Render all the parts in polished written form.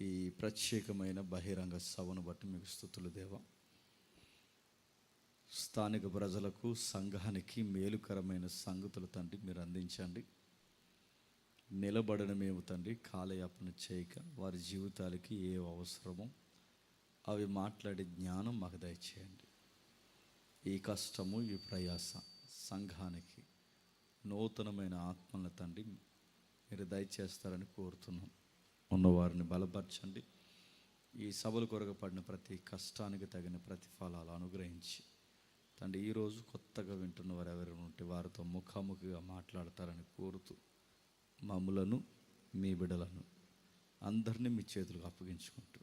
ఈ ప్రత్యేకమైన బహిరంగ సభను బట్టి మీకు స్తుతులు దేవా. స్థానిక ప్రజలకు సంఘానికి మేలుకరమైన సంగతులు తండ్రి మీరు అందించండి. నిలబడడమేమో తండ్రి కాలయాపన చేయక వారి జీవితాలకి ఏ అవసరమో అవి మాట్లాడే జ్ఞానం మాకు దయచేయండి. ఈ కష్టము ఈ ప్రయాస సంఘానికి నూతనమైన ఆత్మల తండ్రి మీరు దయచేస్తారని కోరుతున్నాం. ఉన్నవారిని బలపరచండి. ఈ సభలు కొరకు పడిన ప్రతి కష్టానికి తగిన ప్రతిఫలాలు అనుగ్రహించి తండ్రి ఈరోజు కొత్తగా వింటున్న వారు ఎవరైనా ఉంటే వారితో ముఖాముఖిగా మాట్లాడతారని కోరుతూ మమ్ములను మీ బిడ్డలను అందరినీ మీ చేతులకు అప్పగించుకుంటూ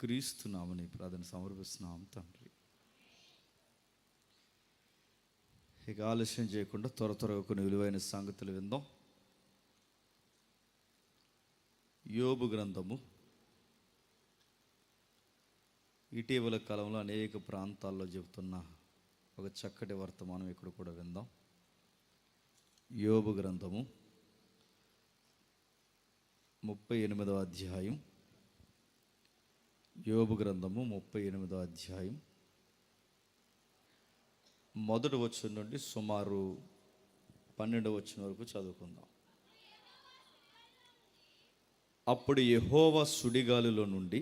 క్రీస్తు నామమున ప్రార్థన సమర్పిస్తున్నాం తండ్రి. ఇక ఆలస్యం చేయకుండా త్వరగా కొన్ని విలువైన సంగతులు విందాం. యోబు గ్రంథము ఇటీవల కాలంలో అనేక ప్రాంతాల్లో చెబుతున్న ఒక చక్కటి వర్తమానం ఇక్కడ కూడా విందాం. యోబు గ్రంథము 38వ అధ్యాయం. యోబు గ్రంథము 38వ అధ్యాయం మొదటి వచనం నుండి సుమారు 12వ వచనం వరకు చదువుకుందాం. అప్పుడు యెహోవా సుడిగాలిలో నుండి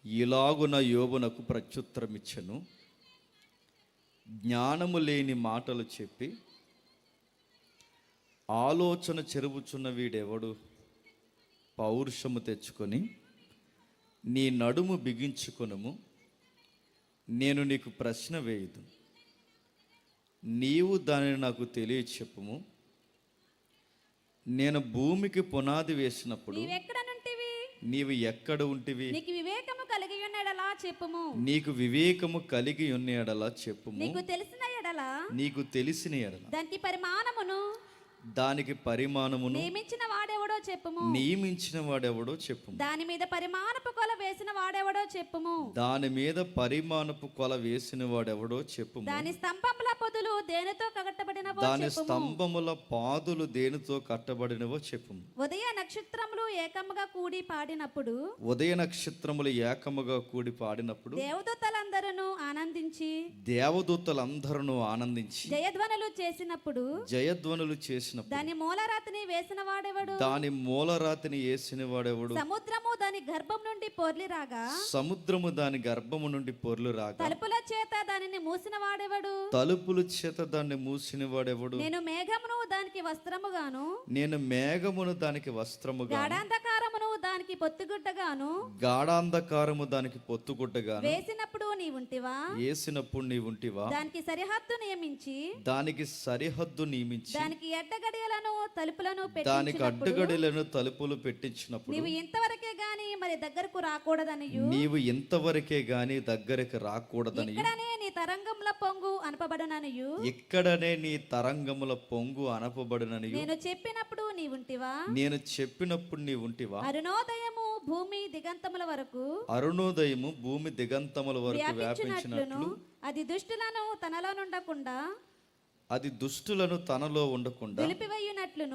ఇలాగున యోబునకు ప్రత్యుత్తరం ఇచ్చెను. జ్ఞానము లేని మాటలు చెప్పి ఆలోచన చెరుపుచున్న వీడెవడు? పౌరుషము తెచ్చుకొని నీ నడుము బిగించుకొనుము, నేను నీకు ప్రశ్న వేయుదు, నీవు దానిని నాకు తెలియచెప్పుము. నేను భూమికి పునాది వేసినప్పుడు నీవు ఎక్కడ ఉంటివి? నీకు వివేకము కలిగి ఉన్న ఎడల చెప్పుము. నీకు వివేకము కలిగి ఉన్న ఎడల చెప్పుము. నీకు తెలిసిన ఎడల దానికి పరిమాణమును నియమించిన వాడెవడో చెప్పుము. దాని మీద పరిమాణపు కొల వేసిన వాడెవడో చెప్పుము. దాని స్తంభముల పొదులు దేనితో కట్టబడినవో చెప్పుము. ఉదయ నక్షత్రములు ఏకముగా కూడి పాడినప్పుడు దేవదూతలందరూ ఆనందించి జయధ్వనులు చేసినప్పుడు దాని మూలరాతిని వేసిన వాడెవడు? సముద్రము దాని గర్భం నుండి పొర్లి రాగా తలుపుల చేత దానిని మూసిన వాడెవడు? నేను మేఘమును దానికి వస్త్రముగాను గాఢాంధకారము దానికి పొత్తుగుడ్డగాను వేసినప్పుడు నీవుంటివా? దానికి సరిహద్దు నియమించి దానికి అడ్డగడియలను తలుపులు పెట్టించినప్పుడు నీవు ఇంతవరకే గాని మరి దగ్గరకు రాకూడదని ఇక్కడనే నీ తరంగముల పొంగు అనపబడుననియు నేను చెప్పినప్పుడు నీవుంటివా? అరుణోదయము భూమి దిగంతముల వరకు వ్యాపించినట్లు అది దుష్టులను తనలో ఉండకుండా దులిపివేయునట్లు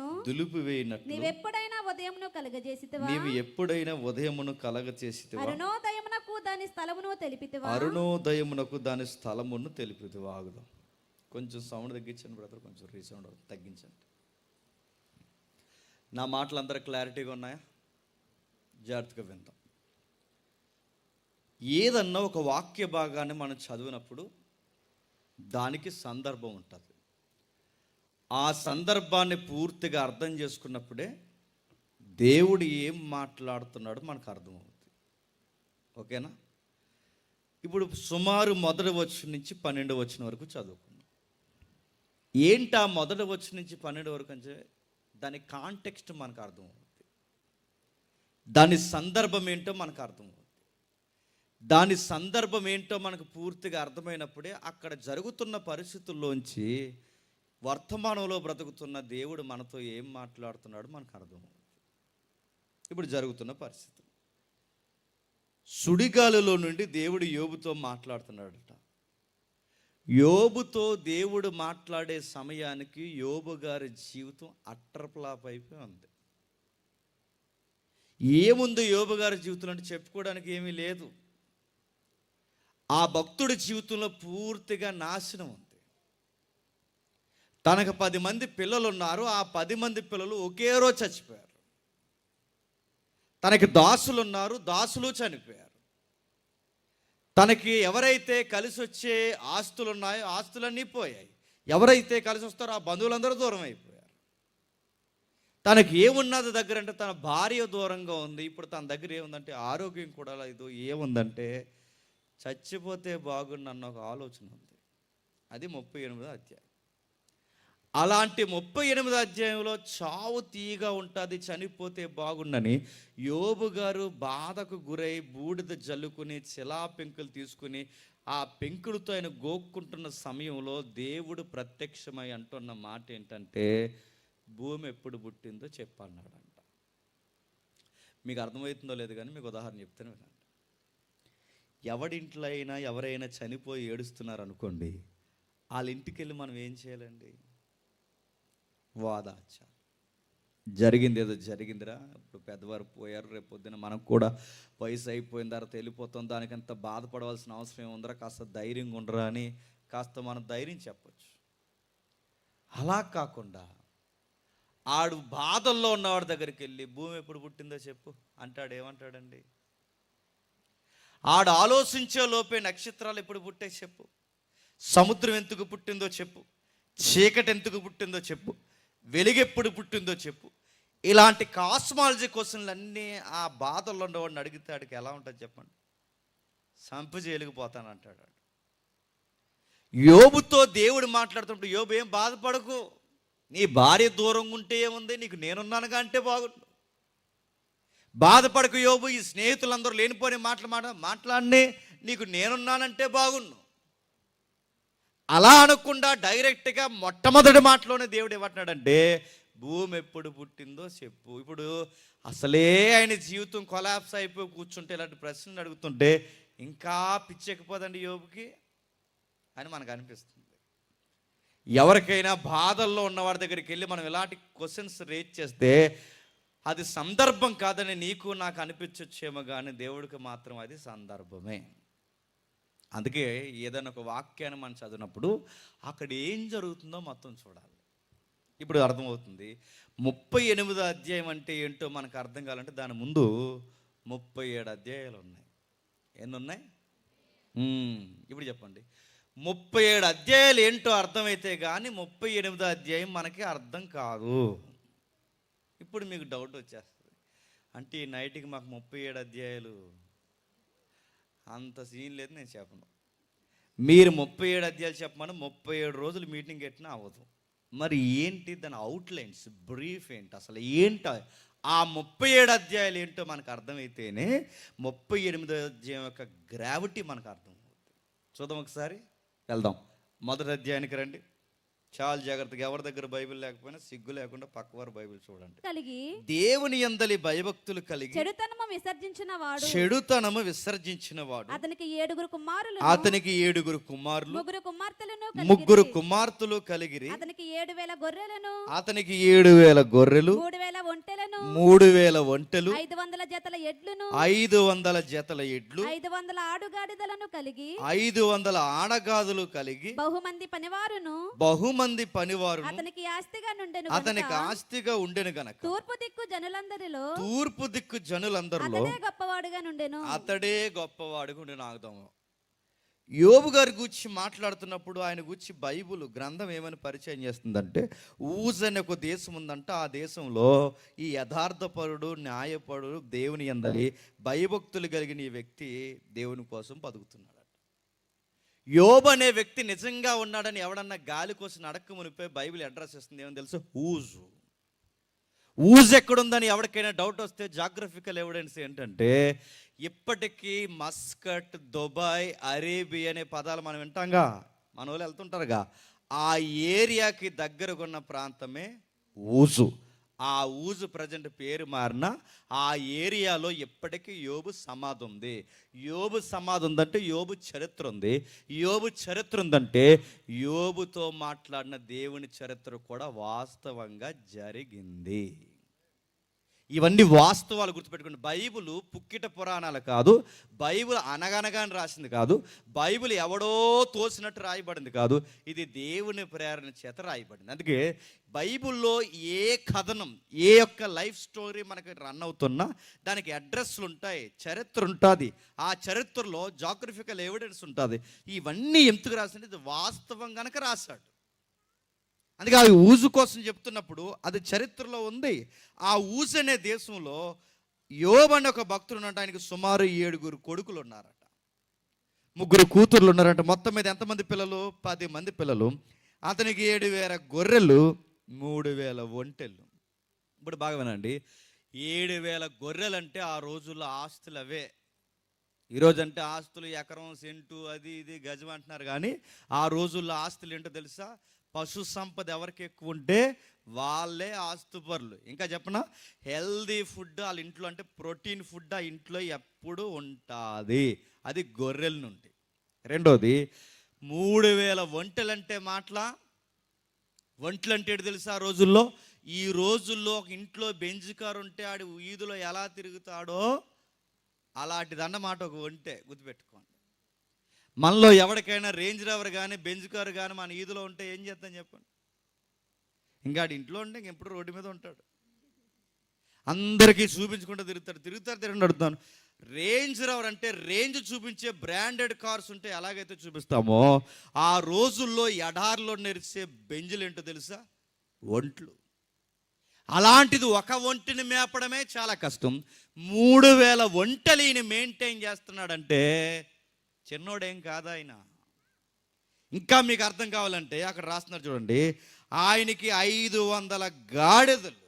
నీవు ఎప్పుడైనా ఉదయమును కలగజేసితివా? అరుణోదయమునకు దాని స్థలమును తెలిపితివా? ఆగుదాం. కొంచెం సౌండ్ తగ్గించండి బ్రదర్, కొంచెం రీసౌండ్ తగ్గించండి. నా మాటలు అందరూ క్లారిటీగా ఉన్నాయా? జాగ్రత్తగా విందాం. ఏదన్నా ఒక వాక్య భాగాన్ని మనం చదివినప్పుడు దానికి సందర్భం ఉంటుంది. ఆ సందర్భాన్ని పూర్తిగా అర్థం చేసుకున్నప్పుడే దేవుడు ఏం మాట్లాడుతున్నాడో మనకు అర్థమవుతుంది. ఓకేనా? ఇప్పుడు సుమారు మొదటి వచనం నుంచి 12వ వచనం వరకు చదువుకున్నాం. ఏంటి ఆ మొదటి వచనం నుంచి 12 వరకు అంటే దాని కాంటెక్స్ట్ మనకు అర్థమవుతుంది. దాని సందర్భం ఏంటో మనకు అర్థమవుతుంది. దాని సందర్భం ఏంటో మనకు పూర్తిగా అర్థమైనప్పుడే అక్కడ జరుగుతున్న పరిస్థితుల్లోంచి వర్తమానంలో బ్రతుకుతున్న దేవుడు మనతో ఏం మాట్లాడుతున్నాడో మనకు అర్థమవుతుంది. ఇప్పుడు జరుగుతున్న పరిస్థితి, సుడిగాలిలో నుండి దేవుడు యోబుతో మాట్లాడుతున్నాడట. యోబుతో దేవుడు మాట్లాడే సమయానికి యోబు గారి జీవితం అట్టర్ ఫ్లాప్ అయిపోయి ఉంది. ఏముంది యోబు గారి జీవితంలో అంటే చెప్పుకోవడానికి ఏమీ లేదు. ఆ భక్తుడి జీవితంలో పూర్తిగా నాశనం ఉంది. తనకు 10 మంది పిల్లలు ఉన్నారు. ఆ 10 మంది పిల్లలు ఒకే రోజు చచ్చిపోయారు. తనకి దాసులు ఉన్నారు, దాసులు చనిపోయారు. తనకి ఎవరైతే కలిసి వచ్చే ఆస్తులు ఉన్నాయో ఆస్తులన్నీ పోయాయి. ఎవరైతే కలిసి వస్తారో ఆ బంధువులందరూ దూరం అయిపోయారు. తనకి ఏమున్నది దగ్గర అంటే తన భార్య దూరంగా ఉంది. ఇప్పుడు తన దగ్గర ఏముందంటే ఆరోగ్యం కూడా లేదు. ఏముందంటే చచ్చిపోతే బాగుండు అన్న ఒక ఆలోచన ఉంది. అది 38వ అధ్యాయం. అలాంటి 38వ అధ్యాయంలో చావు తీయగా ఉంటుంది, చనిపోతే బాగుండని యోబు గారు బాధకు గురై బూడిద జల్లుకుని చిలా పెంకులు తీసుకుని ఆ పెంకులతో ఆయన గోక్కుంటున్న సమయంలో దేవుడు ప్రత్యక్షమై అంటున్న మాట ఏంటంటే, భూమి ఎప్పుడు పుట్టిందో చెప్పన్నాడంట. మీకు అర్థమవుతుందో లేదు కానీ మీకు ఉదాహరణ చెప్తాను వినండి. ఎవడింట్లో అయినా ఎవరైనా చనిపోయి ఏడుస్తున్నారు అనుకోండి, వాళ్ళ ఇంటికి వెళ్ళి మనం ఏం చేయాలండి? వాదాచాలి. జరిగింది ఏదో జరిగిందిరా, ఇప్పుడు పెద్దవారు పోయారు, రేపు పొద్దున మనకు కూడా వయసు అయిపోయిన తర్వాత వెళ్ళిపోతాం, దానికంత బాధపడవలసిన అవసరం ఏముందరా, కాస్త ధైర్యంగా ఉండరా అని కాస్త మనం ధైర్యం చెప్పచ్చు. అలా కాకుండా ఆడు బాధల్లో ఉన్నవాడి దగ్గరికి వెళ్ళి భూమి ఎప్పుడు పుట్టిందో చెప్పు అంటాడు. ఏమంటాడండి? ఆడు ఆలోచించే లోపే నక్షత్రాలు ఎప్పుడు పుట్టే చెప్పు, సముద్రం ఎందుకు పుట్టిందో చెప్పు, చీకటి ఎందుకు పుట్టిందో చెప్పు, వెలుగెప్పుడు పుట్టిందో చెప్పు. ఇలాంటి కాస్మాలజీ క్వశ్చన్లు అన్నీ ఆ బాధల్లో ఉన్నవాడిని అడిగితే ఆడికి ఎలా ఉంటుంది చెప్పండి? సంపజి వెలిగిపోతానంటాడు. యోబుతో దేవుడు మాట్లాడుతున్నప్పుడు, యోబు ఏం బాధపడకు, నీ భార్య దూరంగా ఉంటే ఏముంది, నీకు నేనున్నానుగా అంటే బాగుండు. బాధపడకు యోబు, ఈ స్నేహితులందరూ లేనిపోని మాట్లాడినే నీకు నేనున్నానంటే బాగుండు. అలా అనకుండా డైరెక్ట్గా మొట్టమొదటి మాటలోనే దేవుడు ఏమంటున్నాడంటే, భూమి ఎప్పుడు పుట్టిందో చెప్పు. ఇప్పుడు అసలే ఆయన జీవితం కొలాప్స్ అయిపోయి కూర్చుంటే ఇలాంటి ప్రశ్నలు అడుగుతుంటే ఇంకా పిచ్చెక్కిపోదండి యోబుకి అని మనకు అనిపిస్తుంది. ఎవరికైనా బాధల్లో ఉన్నవాడి దగ్గరికి వెళ్ళి మనం ఇలాంటి క్వశ్చన్స్ రేజ్ చేస్తే అది సందర్భం కాదని నీకు నాకు అనిపించొచ్చేమో, కానీ దేవుడికి మాత్రం అది సందర్భమే. అందుకే ఏదైనా ఒక వాక్యాన్ని మనం చదివినప్పుడు అక్కడ ఏం జరుగుతుందో మొత్తం చూడాలి. ఇప్పుడు అర్థమవుతుంది. 38వ అధ్యాయం అంటే ఏంటో మనకు అర్థం కావాలంటే దాని ముందు 37 అధ్యాయాలు ఉన్నాయి. ఎన్ని ఉన్నాయి? ఇప్పుడు చెప్పండి. 37 అధ్యాయాలు ఏంటో అర్థమైతే కానీ 38వ అధ్యాయం మనకి అర్థం కాదు. ఇప్పుడు మీకు డౌట్ వచ్చేస్తుంది, అంటే ఈ నైట్కి మాకు 37 అధ్యాయాలు అంత సీన్ లేదు, నేను చెప్పను. మీరు 37 అధ్యాయాలు చెప్పమని 37 రోజులు మీటింగ్ పెట్టినా అవ్వదు. మరి ఏంటి దాని అవుట్లైన్స్, బ్రీఫ్ ఏంటి, అసలు ఏంటి ఆ 37 అధ్యాయాలు ఏంటో మనకు అర్థమైతేనే 38వ అధ్యాయం యొక్క గ్రావిటీ మనకు అర్థమవుతుంది. చూద్దాం ఒకసారి, వెళ్దాం. మొదటి అధ్యాయానికి రండి. చాలా జాగ్రత్తగా, ఎవరి దగ్గర బైబిల్ లేకపోయినా సిగ్గు లేకుండా పక్కవారు బైబిల్ చూడండి. కలిగి దేవుని యందలి భయభక్తులు కలిగి చెడుతనము విసర్జించిన వాడు అతనికి 7 కుమారులు, ముగ్గురు కుమార్తెలు కలిగిరి. అతనికి 7,000 గొర్రెలు, 3,000 ఒంటెలు, 500 జతల ఎడ్లు, 500 ఆడుగాడిదలను కలిగి, 500 ఆడగాదులు కలిగి, బహుమంది పనివారును అతనికి ఆస్తిగా ఉండెను గనక తూర్పు దిక్కు జనులందరిలో అతడే గొప్పవాడుగా ఉండెను. ఆగుదాము. యోబు గారి గురించి మాట్లాడుతున్నప్పుడు ఆయన గురించి బైబిల్ గ్రంథం ఏమని పరిచయం చేస్తుందంటే, ఊజ్ అనే ఒక దేశం ఉందంట. ఆ దేశంలో ఈ యథార్థపరుడు, న్యాయపరుడు, దేవుని యందలి భయభక్తులు కలిగిన ఈ వ్యక్తి దేవుని కోసం బతుకుతున్నాడు. యోబు అనే వ్యక్తి నిజంగా ఉన్నాడని ఎవడన్నా గాలి కోసం అడక్క మునిపోయి బైబిల్ అడ్రస్ ఇస్తుంది. ఏమని తెలుసు? ఊజ్ ఎక్కడుందని ఎవరికైనా డౌట్ వస్తే జాగ్రఫికల్ ఎవిడెన్స్ ఏంటంటే, ఇప్పటికీ మస్కట్, దుబాయ్, అరేబియా అనే పదాలు మనం వింటాంగా, మన వాళ్ళు వెళ్తుంటారుగా, ఆ ఏరియాకి దగ్గరకున్న ప్రాంతమే ఊజు. ఆ ఊజు ప్రజెంట్ పేరు మారిన ఆ ఏరియాలో ఇప్పటికీ యోబు సమాధి ఉంది. యోబు సమాధి ఉందంటే యోబు చరిత్ర ఉంది. యోబు చరిత్ర ఉందంటే యోబుతో మాట్లాడిన దేవుని చరిత్ర కూడా వాస్తవంగా జరిగింది. ఇవన్నీ వాస్తవాలు గుర్తుపెట్టుకోండి. బైబిల్ పుక్కిట పురాణాలు కాదు, బైబిల్ అనగనగా అని రాసింది కాదు, బైబిల్ ఎవడో తోసినట్టు రాయబడింది కాదు, ఇది దేవుని ప్రేరణ చేత రాయబడింది. అందుకే బైబిల్లో ఏ కథనం, ఏ యొక్క లైఫ్ స్టోరీ మనకి రన్ అవుతున్నా దానికి అడ్రస్లు ఉంటాయి, చరిత్ర ఉంటుంది, ఆ చరిత్రలో జాగ్రఫికల్ ఎవిడెన్స్ ఉంటుంది. ఇవన్నీ ఎందుకు రాసింది? ఇది వాస్తవం కనుక రాశాడు. అందుకే ఆ ఊజు కోసం చెప్తున్నప్పుడు అది చరిత్రలో ఉంది. ఆ ఊజు అనే దేశంలో యోబు అనే ఒక భక్తుడు ఉన్నట్టు, ఆయనకి సుమారు 7 కొడుకులు ఉన్నారట, 3 కూతుర్లు ఉన్నారట. మొత్తం మీద ఎంతమంది పిల్లలు? 10 మంది పిల్లలు. అతనికి 7,000 గొర్రెలు, 3,000 ఒంటెళ్ళు. ఇప్పుడు బాగా వినండి, 7,000 గొర్రెలు అంటే ఆ రోజుల్లో ఆస్తులు అవే. ఈరోజు అంటే ఆస్తులు ఎకరం, సెంటు, అది ఇది గజం అంటున్నారు, కానీ ఆ రోజుల్లో ఆస్తులు ఏంటో తెలుసా? పశు సంపద ఎవరికి ఎక్కువ ఉంటే వాళ్ళే ఆస్తుపరులు. ఇంకా చెప్పనా, హెల్దీ ఫుడ్ వాళ్ళ ఇంట్లో, అంటే ప్రోటీన్ ఫుడ్ ఆ ఇంట్లో ఎప్పుడు ఉంటుంది, అది గొర్రెల నుండి. రెండోది, 3,000 ఒంటెలంటే మాటలా? ఒంటెలు అంటే ఏంటి తెలుసా? ఆ రోజుల్లో, ఈ రోజుల్లో ఒక ఇంట్లో బెంజ్ కారు ఉంటే ఆడి వీధిలో ఎలా తిరుగుతాడో అలాంటిదన్నమాట ఒక ఒంటె. గుర్తుపెట్టుకోండి. మనలో ఎవరికైనా రేంజ్ రోవర్ కానీ బెంజ్ కారు కానీ మన ఈదులో ఉంటే ఏం చేద్దాం చెప్పండి? ఇంకా ఆడి ఇంట్లో ఉంటే ఎప్పుడు రోడ్డు మీద ఉంటాడు, అందరికీ చూపించుకుంటూ తిరుగుతారు అడుగుతాను. రేంజ్ రోవర్ అంటే రేంజ్ చూపించే బ్రాండెడ్ కార్స్ ఉంటే ఎలాగైతే చూపిస్తామో, ఆ రోజుల్లో ఎడారిలో నెరిసే బెంజులు ఏంటో తెలుసా? ఒంట్లు. అలాంటిది ఒక ఒంటిని మేపడమే చాలా కష్టం. 3,000 ఒంటలు ఈయన మెయింటైన్ చేస్తున్నాడంటే చిన్నోడేం కాదు ఆయన. ఇంకా మీకు అర్థం కావాలంటే అక్కడ రాస్తున్నారు చూడండి, ఆయనకి 500 గాడిదలు.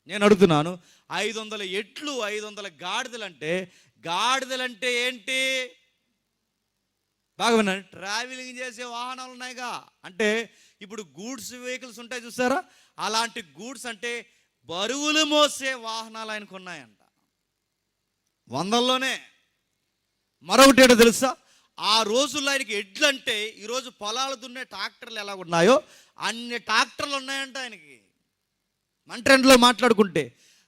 నేను అడుగుతున్నాను, 500 ఎట్లు, 500 గాడిదలు అంటే, గాడిదలంటే ఏంటి? బాగా వినండి, ట్రావెలింగ్ చేసే వాహనాలు ఉన్నాయిగా. అంటే ఇప్పుడు గూడ్స్ వెహికల్స్ ఉంటాయి చూసారా, అలాంటి గూడ్స్ అంటే బరువులు మోసే వాహనాలు ఆయనకు ఉన్నాయంట, 100లోనే. మరొకటి ఏంటో తెలుసా? ఆ రోజుల్లో ఆయనకి ఎడ్లు అంటే ఈరోజు పొలాలు దున్నే ట్రాక్టర్లు ఎలా ఉన్నాయో అన్ని ట్రాక్టర్లు ఉన్నాయంట ఆయనకి. మన ట్రెండ్లో మాట్లాడుకుంటే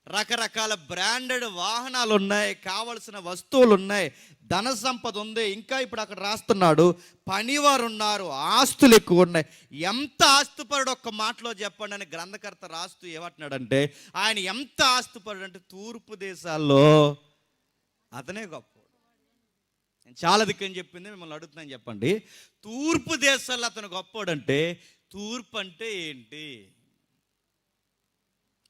రకరకాల బ్రాండెడ్ వాహనాలు ఉన్నాయి, కావలసిన వస్తువులు ఉన్నాయి, ధన సంపద ఉంది. ఇంకా ఇప్పుడు అక్కడ రాస్తున్నాడు, పనివారు ఉన్నారు, ఆస్తులు ఎక్కువ ఉన్నాయి. ఎంత ఆస్తుపరుడు ఒక్క మాటలో చెప్పండి అని గ్రంథకర్త రాస్తూ ఏమంటున్నాడంటే, ఆయన ఎంత ఆస్తుపరుడు అంటే తూర్పు దేశాల్లో అతనే గొప్ప. నేను చాలా దిక్కని చెప్పింది, మిమ్మల్ని అడుగుతున్నాను చెప్పండి. తూర్పు దేశాల్లో అతను గొప్పోడంటే తూర్పు అంటే ఏంటి?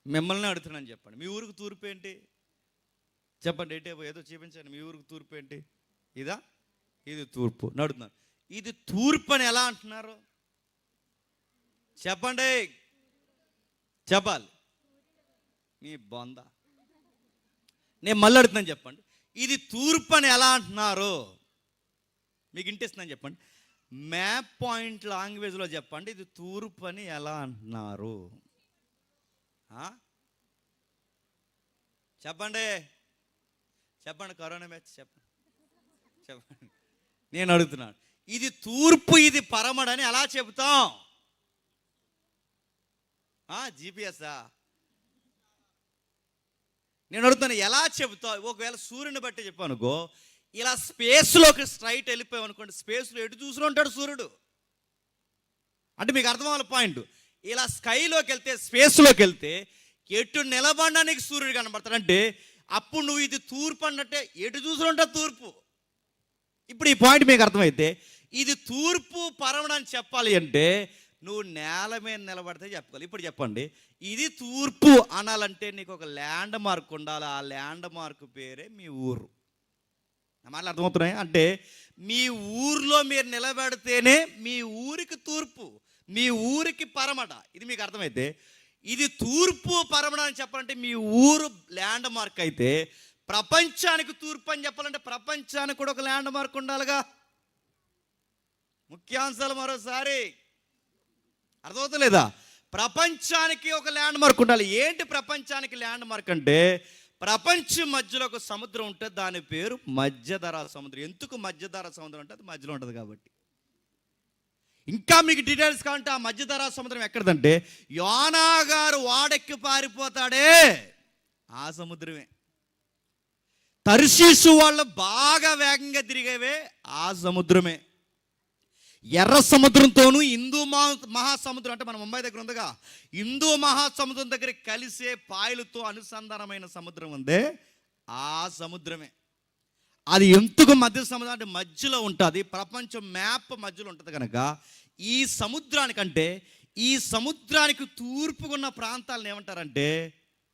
మిమ్మల్ని అడుగుతున్నాను చెప్పండి. మీ ఊరికి తూర్పు ఏంటి చెప్పండి? ఏదో చూపించండి. మీ ఊరికి తూర్పు ఏంటి? ఇదా? ఇది తూర్పు. అడుగుతున్నాను, ఇది తూర్పు అని ఎలా అంటున్నారు చెప్పండి? చెప్పాలి. మీ బొంద. నేను మళ్ళీ అడుగుతున్నాను చెప్పండి, ఇది తూర్పు అని ఎలా అంటున్నారు? మీకు ఇంటిస్తున్నాను చెప్పండి. మ్యాప్ పాయింట్ లాంగ్వేజ్లో చెప్పండి, ఇది తూర్పు అని ఎలా అంటున్నారు? చెప్పండి చెప్పండి. కరోనా మ్యాచ్ చెప్పండి చెప్పండి. నేను అడుగుతున్నాను, ఇది తూర్పు, ఇది పరమడని ఎలా చెబుతాం? జీపీఎస్ఆ? నేను అడుగుతాను, ఎలా చెబుతావు? ఒకవేళ సూర్యుని బట్టి చెప్పానుకో, ఇలా స్పేస్లోకి స్ట్రైట్ వెళ్ళిపోయావు అనుకోండి, స్పేస్లో ఎటు చూసుకుని ఉంటాడు సూర్యుడు అంటే మీకు అర్థం అవ్వాలి పాయింట్. ఇలా స్కైలోకి వెళ్తే, స్పేస్లోకి వెళ్తే ఎటు నిలబడడానికి సూర్యుడు కనబడతాడు అంటే అప్పుడు నువ్వు ఇది తూర్పు అన్నట్టే, ఎటు చూసుకుని ఉంటావు తూర్పు. ఇప్పుడు ఈ పాయింట్ మీకు అర్థమైతే, ఇది తూర్పు పరమడని చెప్పాలి అంటే నువ్వు నేల మీద నిలబడితే చెప్పాలి. ఇప్పుడు చెప్పండి, ఇది తూర్పు అనాలంటే నీకు ఒక ల్యాండ్ మార్క్ ఉండాలి. ఆ ల్యాండ్ మార్క్ పేరే మీ ఊరు. నా మాటలు అర్థమవుతున్నాయి? అంటే మీ ఊర్లో మీరు నిలబెడితేనే మీ ఊరికి తూర్పు, మీ ఊరికి పరమట. ఇది మీకు అర్థమైతే, ఇది తూర్పు పరమట అని చెప్పాలంటే మీ ఊరు ల్యాండ్ మార్క్ అయితే, ప్రపంచానికి తూర్పు అని చెప్పాలంటే ప్రపంచానికి కూడా ఒక ల్యాండ్ మార్క్ ఉండాలిగా. ముఖ్యాంశాలు మరోసారి అర్థమవుతలేదా? ప్రపంచానికి ఒక ల్యాండ్ మార్క్ ఉండాలి. ఏంటి ప్రపంచానికి ల్యాండ్ మార్క్ అంటే, ప్రపంచం మధ్యలో ఒక సముద్రం ఉంటే దాని పేరు మధ్యధరా సముద్రం. ఎందుకు మధ్యధరా సముద్రం అంటే అది మధ్యలో ఉంటుంది కాబట్టి. ఇంకా మీకు డీటెయిల్స్ కావాలంటే ఆ మధ్యధరా సముద్రం ఎక్కడదంటే యోనా గారు వాడెక్కి పారిపోతాడే ఆ సముద్రమే. తర్షీసు వాళ్ళు బాగా వేగంగా తిరిగేవే ఆ సముద్రమే. ఎర్ర సముద్రంతోనూ హిందూ మహాసముద్రం అంటే మన ముంబై దగ్గర ఉందిగా, హిందూ మహాసముద్రం దగ్గర కలిసే పాయలతో అనుసంధానమైన సముద్రం ఉందే ఆ సముద్రమే. అది ఎందుకు మధ్య సముద్రం అంటే మధ్యలో ఉంటుంది, ప్రపంచం మ్యాప్ మధ్యలో ఉంటుంది కనుక ఈ సముద్రానికంటే ఈ సముద్రానికి తూర్పుకున్న ప్రాంతాలను ఏమంటారంటే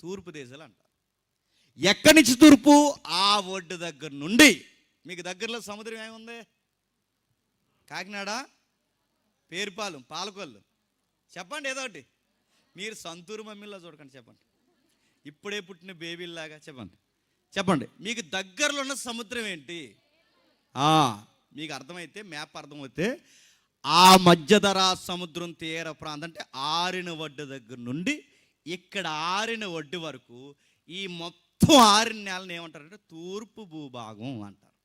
తూర్పు దేశాలు అంటారు. ఎక్కడి నుంచి తూర్పు? ఆ ఒడ్డు దగ్గర నుండి. మీకు దగ్గరలో సముద్రం ఏముంది? కాకినాడ, పేరుపాలెం, పాలకొల్లు, చెప్పండి ఏదో ఒకటి. మీరు సంతూరు మమ్మీలా చూడకండి, చెప్పండి. ఇప్పుడే పుట్టిన బేబీలాగా చెప్పండి. మీకు దగ్గరలో ఉన్న సముద్రం ఏంటి? మీకు అర్థమైతే, మ్యాప్ అర్థమైతే ఆ మధ్యధరా సముద్రం తీర ప్రాంతం అంటే ఆరిన ఒడ్డు దగ్గర నుండి ఇక్కడ ఆరిన ఒడ్డు వరకు ఈ మొత్తం ఆరిన నేలని ఏమంటారంటే తూర్పు భూభాగం అంటారు.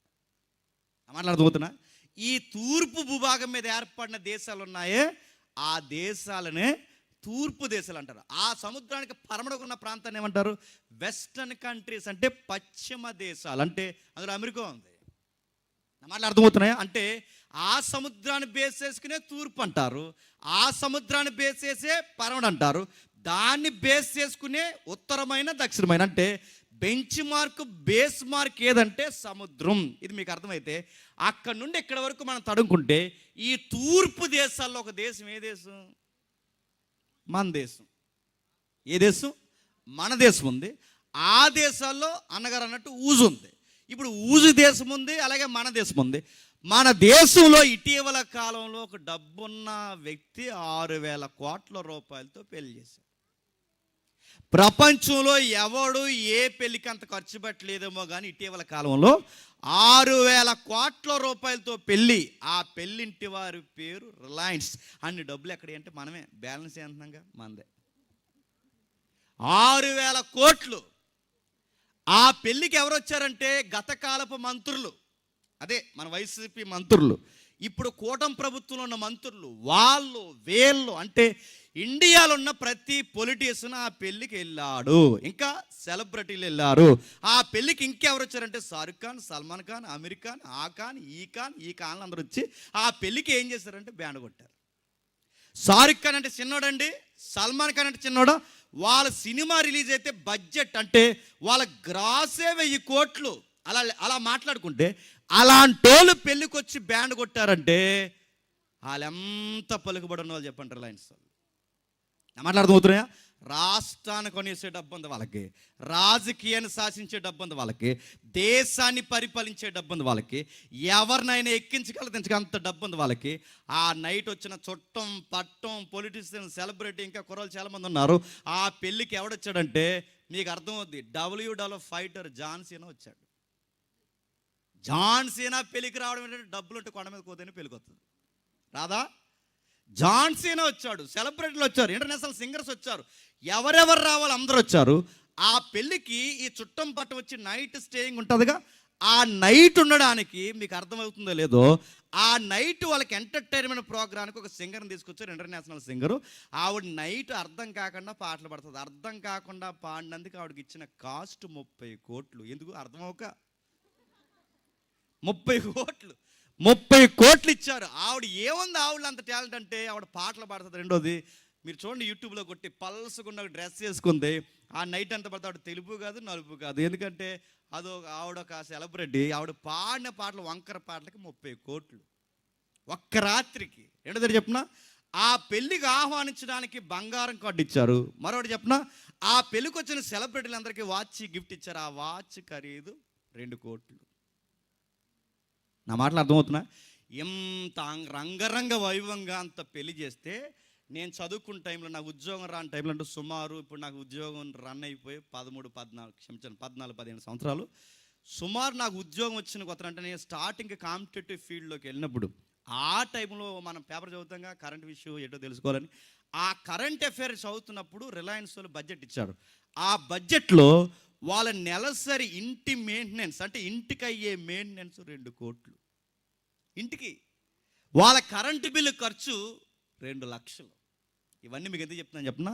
మాట్లాడుతున్నా, ఈ తూర్పు భూభాగం మీద ఏర్పడిన దేశాలు ఉన్నాయే ఆ దేశాలనే తూర్పు దేశాలు అంటారు. ఆ సముద్రానికి పరమడుకున్న ప్రాంతాన్ని ఏమంటారు? వెస్టర్న్ కంట్రీస్ అంటే పశ్చిమ దేశాలు. అంటే అందులో అమెరికా ఉంది. నా మాటలు అర్థమవుతున్నాయా? అంటే ఆ సముద్రాన్ని బేస్ చేసుకునే తూర్పు అంటారు, ఆ సముద్రాన్ని బేస్ చేసే పరమడు అంటారు, దాన్ని బేస్ చేసుకునే ఉత్తరమైన దక్షిణమైన. అంటే బెంచ్ మార్క్ బేస్ మార్క్ ఏదంటే సముద్రం. ఇది మీకు అర్థమైతే అక్కడ నుండి ఇక్కడ వరకు మనం తడుముకుంటే ఈ తూర్పు దేశాల్లో ఒక దేశం ఏ దేశం? మన దేశం. ఏ దేశం? మన దేశం ఉంది. ఆ దేశాల్లో అన్నగారు అన్నట్టు ఊజు ఉంది. ఇప్పుడు ఊజు దేశం ఉంది, అలాగే మన దేశం ఉంది. మన దేశంలో ఇటీవల కాలంలో ఒక డబ్బున్న వ్యక్తి 6,000 కోట్ల రూపాయలతో పెళ్లి చేశాడు. ప్రపంచంలో ఎవడు ఏ పెళ్లికి అంత ఖర్చు పెట్టలేదేమో కానీ ఇటీవల కాలంలో 6,000 కోట్ల రూపాయలతో పెళ్ళి. ఆ పెళ్ళింటి వారి పేరు రిలయన్స్. అన్ని డబ్బులు ఎక్కడి అంటే మనమే బ్యాలెన్స్ చేస్తున్నాగా, మనదే. 6,000 కోట్లు. ఆ పెళ్ళికి ఎవరు వచ్చారంటే గతకాలపు మంత్రులు, అదే మన వైసీపీ మంత్రులు, ఇప్పుడు కూటమి ప్రభుత్వంలో ఉన్న మంత్రులు, వాళ్ళు వీళ్ళు అంటే ఇండియాలో ఉన్న ప్రతి పొలిటీషియన్ ఆ పెళ్ళికి వెళ్ళాడు. ఇంకా సెలబ్రిటీలు వెళ్ళారు. ఆ పెళ్ళికి ఇంకెవరు వచ్చారంటే షారుఖ్ ఖాన్, సల్మాన్ ఖాన్, అమీర్ ఖాన్, ఆ ఖాన్, ఈ ఖాన్లు అందరూ వచ్చి ఆ పెళ్ళికి ఏం చేశారంటే బ్యాండ్ కొట్టారు. షారుఖ్ ఖాన్ అంటే చిన్నోడండి, సల్మాన్ ఖాన్ అంటే చిన్నోడా. వాళ్ళ సినిమా రిలీజ్ అయితే బడ్జెట్ అంటే వాళ్ళ గ్రాసే 1000 కోట్లు. అలా మాట్లాడుకుంటే అలాంటి వాళ్ళు పెళ్ళికి వచ్చి బ్యాండ్ కొట్టారంటే వాళ్ళు ఎంత పలుకుబడి ఉన్న వాళ్ళు చెప్పండి. రిలయన్స్ వాళ్ళు. మాట్లాడుతున్నాయా? రాష్ట్రాన్ని కొనేసే డబ్బు ఉంది వాళ్ళకి, రాజకీయాన్ని శాసించే డబ్బు ఉంది వాళ్ళకి, దేశాన్ని పరిపాలించే డబ్బు ఉంది వాళ్ళకి, ఎవరినైనా ఎక్కించగల అంత డబ్బు ఉంది వాళ్ళకి. ఆ నైట్ వచ్చిన చుట్టం పట్టం పొలిటీషియన్ సెలబ్రిటీ ఇంకా కుర్రలు చాలామంది ఉన్నారు. ఆ పెళ్ళికి ఎవడొచ్చాడంటే మీకు అర్థమవుద్ది, WWE ఫైటర్ జాన్ సీనా వచ్చాడు. జాన్ సీనా పెళ్ళికి రావడం ఏంటంటే డబ్బులు ఉంటే కొండ మీద కోతేనే పెళ్ళికి వస్తుంది, రాదా? జాన్ సీనా వచ్చాడు, సెలబ్రిటీలు వచ్చారు, ఇంటర్నేషనల్ సింగర్స్ వచ్చారు, ఎవరెవరు రావాలి అందరూ వచ్చారు. ఆ పెళ్ళికి ఈ చుట్టం పట్టు వచ్చి నైట్ స్టేయింగ్ ఉంటుందిగా, ఆ నైట్ ఉండడానికి మీకు అర్థమవుతుందో లేదో, ఆ నైట్ వాళ్ళకి ఎంటర్టైన్మెంట్ ప్రోగ్రామ్కి ఒక సింగర్ని తీసుకొచ్చారు, ఇంటర్నేషనల్ సింగరు. ఆవిడ నైట్ అర్థం కాకుండా పాటలు పడుతుంది. అర్థం కాకుండా పాడినందుకు ఆవిడకి ఇచ్చిన కాస్ట్ 30 కోట్లు. ఎందుకు అర్థమవుక 30 కోట్లు ఇచ్చారు. ఆవిడ ఏముంది, ఆవిడ అంత టాలెంట్ అంటే ఆవిడ పాటలు పాడుతుంది. రెండోది మీరు చూడండి, యూట్యూబ్లో కొట్టి పల్సుకున్న డ్రెస్ వేసుకుంది. ఆ నైట్ అంతా పడితే ఆవిడ తెలుపు కాదు నలుపు కాదు, ఎందుకంటే ఆవిడ ఒక సెలబ్రిటీ. ఆవిడ పాడిన పాటలు వంకర పాటలకి 30 కోట్లు ఒక్క రాత్రికి. రెండోది చెప్పిన ఆ పెళ్ళికి ఆహ్వానించడానికి బంగారం కార్డు ఇచ్చారు. మరొకటి చెప్పిన ఆ పెళ్ళికి వచ్చిన సెలబ్రిటీలందరికీ వాచ్ గిఫ్ట్ ఇచ్చారు. ఆ వాచ్ ఖరీదు 2 కోట్లు. నా మాటలు అర్థమవుతున్నా? ఎంత రంగరంగ వైభవంగా అంత పెళ్లి చేస్తే, నేను చదువుకున్న టైంలో నాకు ఉద్యోగం రాని టైంలో అంటే సుమారు ఇప్పుడు నాకు ఉద్యోగం రన్ అయిపోయి 14-15 సంవత్సరాలు సుమారు నాకు ఉద్యోగం వచ్చిన కొత్త అంటే నేను స్టార్టింగ్ కాంపిటేటివ్ ఫీల్డ్లోకి వెళ్ళినప్పుడు ఆ టైంలో మనం పేపర్ చదువుతాంగా కరెంట్ విషయం ఏంటో తెలుసుకోవాలని. ఆ కరెంట్ అఫైర్స్ చదువుతున్నప్పుడు రిలయన్స్ వాళ్ళు బడ్జెట్ ఇచ్చాడు. ఆ బడ్జెట్లో వాళ్ళ నెలసరి ఇంటి మెయింటెనెన్స్ అంటే ఇంటికి అయ్యే మెయింటెనెన్స్ 2 కోట్లు. ఇంటికి వాళ్ళ కరెంటు బిల్లు ఖర్చు 2 లక్షలు. ఇవన్నీ మీకు ఎందుకు చెప్తున్నాను చెప్పనా?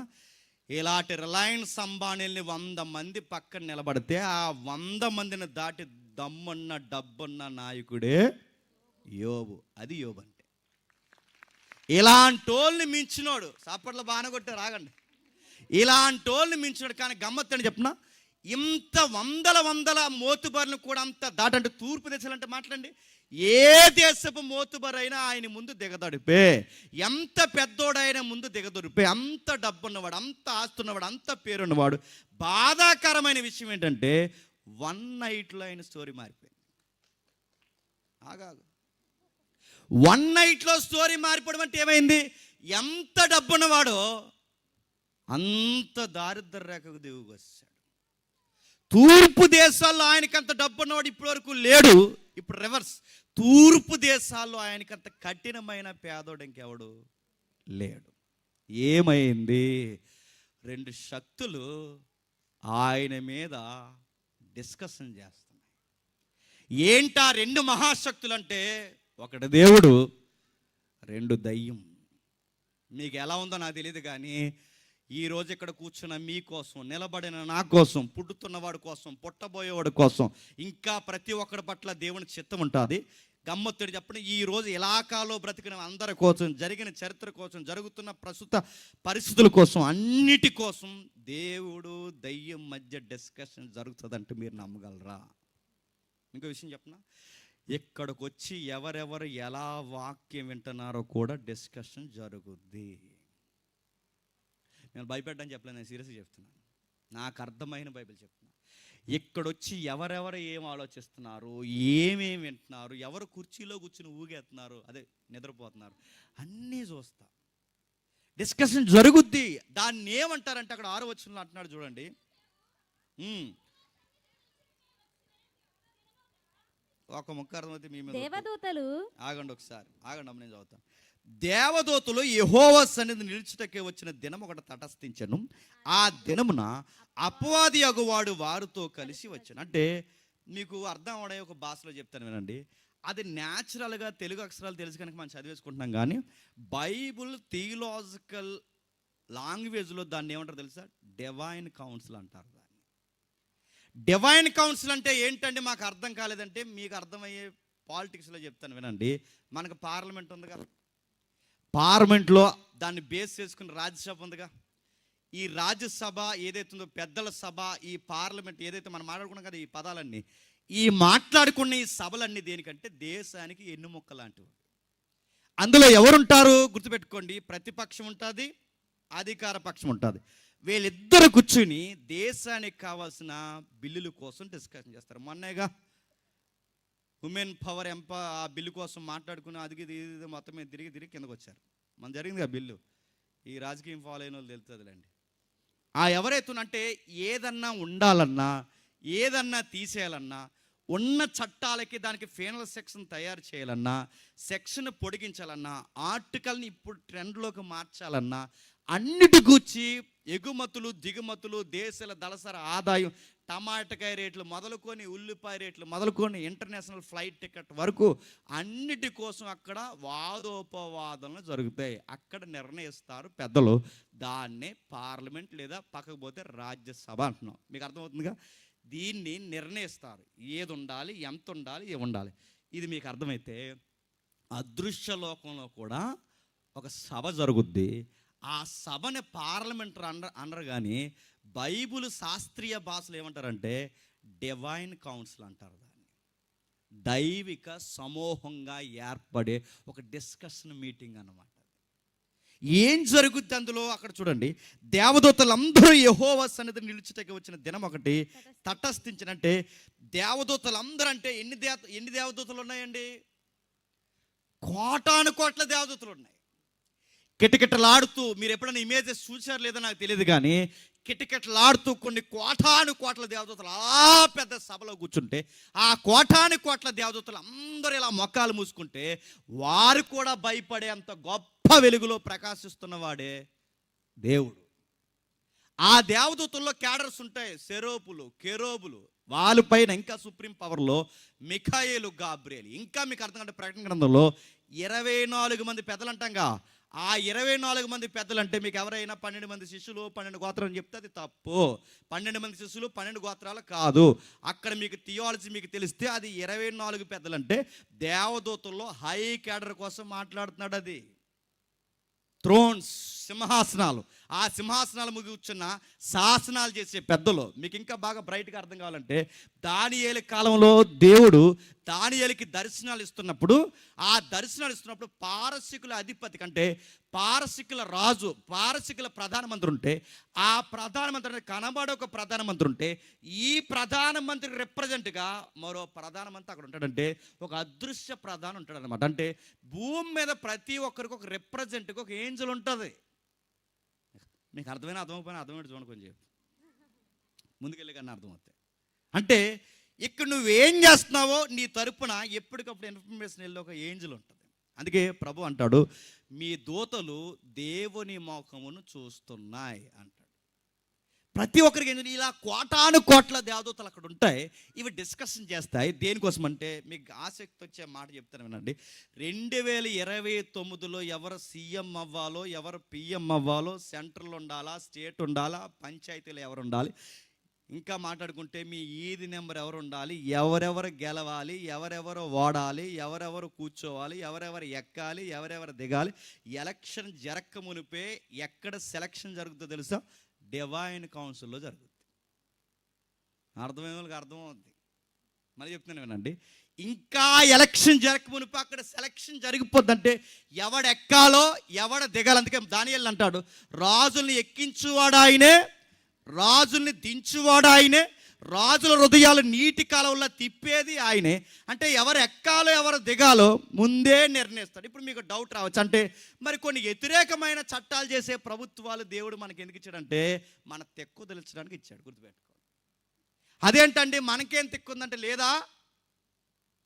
ఇలాంటి రిలయన్స్ అంబానీల్ని 100 మంది పక్కన నిలబడితే ఆ 100 మందిని దాటి దమ్మున్న డబ్బున్న నాయకుడే యోబు. అది యోబు అంటే. ఇలాంటోళ్ళని మించినోడు, సాపట్ల బాగానే కొట్టారు, ఆగండి. ఇలాంటోళ్ళని మించినోడు. కానీ గమ్మత్తని చెప్పిన, ఇంత వందల మోతుబర్లు కూడా అంత దాటంటే తూర్పు దేశాలంటే మాట్లాడండి, ఏ దేశపు మోతుబరైనా ఆయన ముందు దిగదొడిపే, ఎంత పెద్దోడైనా ముందు దిగదొడిపే, అంత డబ్బున్నవాడు, అంత ఆస్తున్నవాడు, అంత పేరున్నవాడు. బాధాకరమైన విషయం ఏంటంటే 1 నైట్లో ఆయన స్టోరీ మారిపోయింది. ఆగాగు, 1 నైట్లో స్టోరీ మారిపోవడం అంటే ఏమైంది? ఎంత డబ్బున్నవాడో అంత దారిద్ర రేఖకు దిగుకొచ్చాడు. తూర్పు దేశాల్లో ఆయనకంత డబ్బున్నవాడు ఇప్పటి వరకు లేడు. ఇప్పుడు రివర్స్, తూర్పు దేశాల్లో ఆయనకంత కఠినమైన పేదోడు ఇంకెవడు లేడు. ఏమైంది? 2 శక్తులు ఆయన మీద డిస్కషన్ చేస్తున్నాయి. ఏంటా 2 మహాశక్తులు అంటే? ఒకటి దేవుడు, 2 దయ్యం. మీకు ఎలా ఉందో నాకు తెలియదు, కానీ ఈరోజు ఇక్కడ కూర్చున్న మీకోసం, నిలబడిన నా కోసం, పుట్టుతున్నవాడి కోసం, పుట్టబోయేవాడి కోసం, ఇంకా ప్రతి ఒక్కడి పట్ల దేవుని చిత్తం ఉంటుంది. గమ్మత్తుడు చెప్పండి, ఈరోజు ఇలాకాలో బ్రతికిన అందరి కోసం, జరిగిన చరిత్ర కోసం, జరుగుతున్న ప్రస్తుత పరిస్థితుల కోసం, అన్నిటి కోసం దేవుడు దయ్యం మధ్య డిస్కషన్ జరుగుతుందంటే మీరు నమ్మగలరా? ఇంకో విషయం చెప్పనా, ఇక్కడికి వచ్చి ఎవరెవరు ఎలా వాక్యం వింటున్నారో కూడా డిస్కషన్ జరుగుద్ది. నేను భయపెట్టని చెప్పలేదు, నేను సీరియస్గా చెప్తున్నాను, నాకు అర్థమైన బైబిల్ చెప్తున్నాను. ఇక్కడొచ్చి ఎవరెవరు ఏం ఆలోచిస్తున్నారు, ఏమేమి వింటున్నారు, ఎవరు కుర్చీలో కూర్చుని ఊగేస్తున్నారు, అదే నిద్రపోతున్నారు, అన్నీ చూస్తా. డిస్కషన్ జరుగుద్ది. దాన్ని ఏమంటారంటే అక్కడ 6వ వచనంలో అంటున్నాడు చూడండి, ఒక ముక్క అర్థమైతే మీ మీద దేవదూతలు, ఆగండి ఒకసారి, ఆగండి అమ్మ, నేను చదువుతాను. దేవదూతలు యెహోవా సన్నిధి నిలుచుటకే వచ్చిన దినం ఒకటి తటస్థించను. ఆ దినమున అపవాది అగువాడు వారితో కలిసి వచ్చాను. అంటే మీకు అర్థం అవడే ఒక భాషలో చెప్తాను వినండి. అది న్యాచురల్గా తెలుగు అక్షరాలు తెలుసు కనుక మనం చదివేసుకుంటున్నాం, కానీ బైబుల్ థియలాజికల్ లాంగ్వేజ్లో దాన్ని ఏమంటారు తెలుసా? డివైన్ కౌన్సిల్ అంటారు. దాన్ని డివైన్ కౌన్సిల్ అంటే ఏంటంటే మాకు అర్థం కాలేదంటే మీకు అర్థమయ్యే పాలిటిక్స్లో చెప్తాను వినండి. మనకు పార్లమెంట్ ఉందిగా, పార్లమెంట్లో దాన్ని బేస్ చేసుకుని రాజ్యసభ ఉందిగా. ఈ రాజ్యసభ ఏదైతుందో, పెద్దల సభ, ఈ పార్లమెంట్ ఏదైతే మనం మాట్లాడుకున్నాం కదా, ఈ పదాలన్నీ, ఈ మాట్లాడుకున్న ఈ సభలన్నీ దేనికంటే దేశానికి ఎన్నుముక్క లాంటివి. అందులో ఎవరుంటారు గుర్తుపెట్టుకోండి, ప్రతిపక్షం ఉంటుంది, అధికార పక్షం ఉంటుంది. వీళ్ళిద్దరు కూర్చుని దేశానికి కావాల్సిన బిల్లుల కోసం డిస్కషన్ చేస్తారు. మొన్నేగా ఉమెన్ పవర్ ఆ బిల్లు కోసం మాట్లాడుకుని అది మొత్తం మీద తిరిగి కిందకు వచ్చారు. మన జరిగింది ఆ బిల్లు, ఈ రాజకీయం ఫాలో అయిన వాళ్ళు తెలుస్తుందిలేండి. ఆ ఎవరైతుందంటే ఏదన్నా ఉండాలన్నా, ఏదన్నా తీసేయాలన్నా, ఉన్న చట్టాలకి దానికి ఫైనల్ సెక్షన్ తయారు చేయాలన్నా, సెక్షన్ పొడిగించాలన్నా, ఆర్టికల్ని ఇప్పుడు ట్రెండ్లోకి మార్చాలన్నా, అన్నిటి గూర్చి ఎగుమతులు దిగుమతులు, దేశాల దళసరి ఆదాయం, టమాటకాయ రేట్లు మొదలుకొని, ఉల్లిపాయ రేట్లు మొదలుకొని, ఇంటర్నేషనల్ ఫ్లైట్ టికెట్ వరకు అన్నిటి కోసం అక్కడ వాదోపవాదనలు జరుగుతాయి. అక్కడ నిర్ణయిస్తారు పెద్దలు. దాన్నే పార్లమెంట్ లేదా పక్కకు పోతే రాజ్యసభ అంటున్నాం. మీకు అర్థమవుతుందిగా? దీన్ని నిర్ణయిస్తారు, ఏది ఉండాలి, ఎంత ఉండాలి, ఏమి ఉండాలి. ఇది మీకు అర్థమైతే అదృశ్య లోకంలో కూడా ఒక సభ జరుగుద్ది. ఆ సభని పార్లమెంట్ అనరు, కానీ బైబుల్ శాస్త్రీయ భాషలు ఏమంటారంటే డివైన్ కౌన్సిల్ అంటారు. దాన్ని దైవిక సమూహంగా ఏర్పడే ఒక డిస్కషన్ మీటింగ్ అన్నమాట. ఏం జరుగుద్ది అందులో? అక్కడ చూడండి, దేవదూతలందరూ యెహోవా సన్నిధి నిలుచుటకి వచ్చిన దినం ఒకటి తటస్థించినంటే, దేవదూతలందరూ అంటే ఎన్ని దేవదూతలు ఉన్నాయండి? కోటాను కోట్ల దేవదూతలు ఉన్నాయి. కిటకిటలాడుతూ, మీరు ఎప్పుడైనా ఇమేజెస్ చూసారు లేదో నాకు తెలియదు, కానీ కిటకిటలాడుతూ కొన్ని కోటాను కోట్ల దేవదూతలు ఆ పెద్ద సభలో కూర్చుంటే, ఆ కోటాను కోట్ల దేవదూతలు అందరూ ఇలా మొక్కాలు మూసుకుంటే, వారు కూడా భయపడే అంత గొప్ప వెలుగులో ప్రకాశిస్తున్నవాడే దేవుడు. ఆ దేవదూతల్లో క్యాడర్స్ ఉంటాయి, సెరోపులు, కెరోబులు, వాళ్ళపైన ఇంకా సుప్రీం పవర్లో మిఖాయేలు, గాబ్రియేలు. ఇంకా మీకు అర్థం కంటే ప్రకటన గ్రంథంలో 24 మంది పెద్దలు అంటాంగా, ఆ 24 మంది పెద్దలు అంటే మీకు ఎవరైనా 12 మంది శిష్యులు 12 గోత్రాలు చెప్తే అది తప్పు. 12 మంది శిష్యులు 12 గోత్రాలు కాదు. అక్కడ మీకు థియాలజీ మీకు తెలిస్తే అది 24 పెద్దలు అంటే దేవదూతల్లో హై క్యాడర్ కోసం మాట్లాడుతున్నాడు. అది థ్రోన్స్, సింహాసనాలు, ఆ సింహాసనాలు కూర్చున్న శాసనాలు చేసే పెద్దలు. మీకు ఇంకా బాగా బ్రైట్గా అర్థం కావాలంటే దానియేలు కాలంలో దేవుడు దానియేలుకి దర్శనాలు ఇస్తున్నప్పుడు, ఆ దర్శనాలు ఇస్తున్నప్పుడు పారసీకుల అధిపతి కంటే పారసీకుల రాజు, పారసీకుల ప్రధానమంత్రి ఉంటే, ఆ ప్రధానమంత్రి కనబడే ఒక ప్రధానమంత్రి ఉంటే, ఈ ప్రధానమంత్రి రిప్రజెంట్గా మరో ప్రధానమంత్రి అక్కడ ఉంటాడంటే ఒక అదృశ్య ప్రధాని ఉంటాడు అనమాట. అంటే భూమి మీద ప్రతి ఒక్కరికి ఒక రిప్రజెంట్గా ఒక ఏంజల్ ఉంటుంది. మీకు అర్థమైపోయినా అర్థమైతే చూడండి, కొంచెం ముందుకెళ్ళి కన్నా అర్థమవుతాయి. అంటే ఇక్కడ నువ్వేం చేస్తున్నావో నీ తరపున ఎప్పటికప్పుడు ఇన్ఫర్మేషన్ వెళ్ళి ఒక ఏంజల్ ఉంటుంది. అందుకే ప్రభు అంటాడు, మీ దూతలు దేవుని ముఖమును చూస్తున్నాయి అంటాడు. ప్రతి ఒక్కరికి ఏంటంటే ఇలా కోటాను కోట్ల దేవదూతలు అక్కడ ఉంటాయి. ఇవి డిస్కషన్ చేస్తాయి. దేనికోసం అంటే మీకు ఆసక్తి వచ్చే మాట చెప్తాను వినండి. 2029లో ఎవరు సీఎం అవ్వాలో, ఎవరు పిఎం అవ్వాలో, సెంట్రల్ ఉండాలా, స్టేట్ ఉండాలా, పంచాయతీలు ఎవరు ఉండాలి, ఇంకా మాట్లాడుకుంటే మీ ఈది నెంబర్ ఎవరు ఉండాలి, ఎవరెవరు గెలవాలి, ఎవరెవరు ఓడాలి, ఎవరెవరు కూర్చోవాలి, ఎవరెవరు ఎక్కాలి, ఎవరెవరు దిగాలి, ఎలక్షన్ జరక్క మునిపే ఎక్కడ సెలక్షన్ జరుగుతుందో తెలుసా? డివైన్ కౌన్సిల్లో జరుగుతుంది. అర్థమైన వాళ్ళకి అర్థమవుద్ది. మళ్ళీ చెప్తున్నాను వినండి. ఇంకా ఎలక్షన్ జరగక మునిపే అక్కడ సెలక్షన్ జరిగిపోద్ది. అంటే ఎవడు ఎక్కాలో ఎవడ దిగాలి. అందుకే దానియేలు అంటాడు, రాజుల్ని ఎక్కించువాడు ఆయనే, రాజుల్ని దించువాడు ఆయనే, రాజుల హృదయాలు నీటి కాలంలో తిప్పేది ఆయనే. అంటే ఎవరు ఎక్కాలో ఎవరు దిగాలో ముందే నిర్ణయిస్తాడు. ఇప్పుడు మీకు డౌట్ రావచ్చు, అంటే మరి కొన్ని వ్యతిరేకమైన చట్టాలు చేసే ప్రభుత్వాలు దేవుడు మనకి ఎందుకు ఇచ్చాడంటే మన తెక్కు తెలుసడానికి ఇచ్చాడు. గుర్తుపెట్టుకోండి. అదేంటండి మనకేం తెక్కు ఉందంటే, లేదా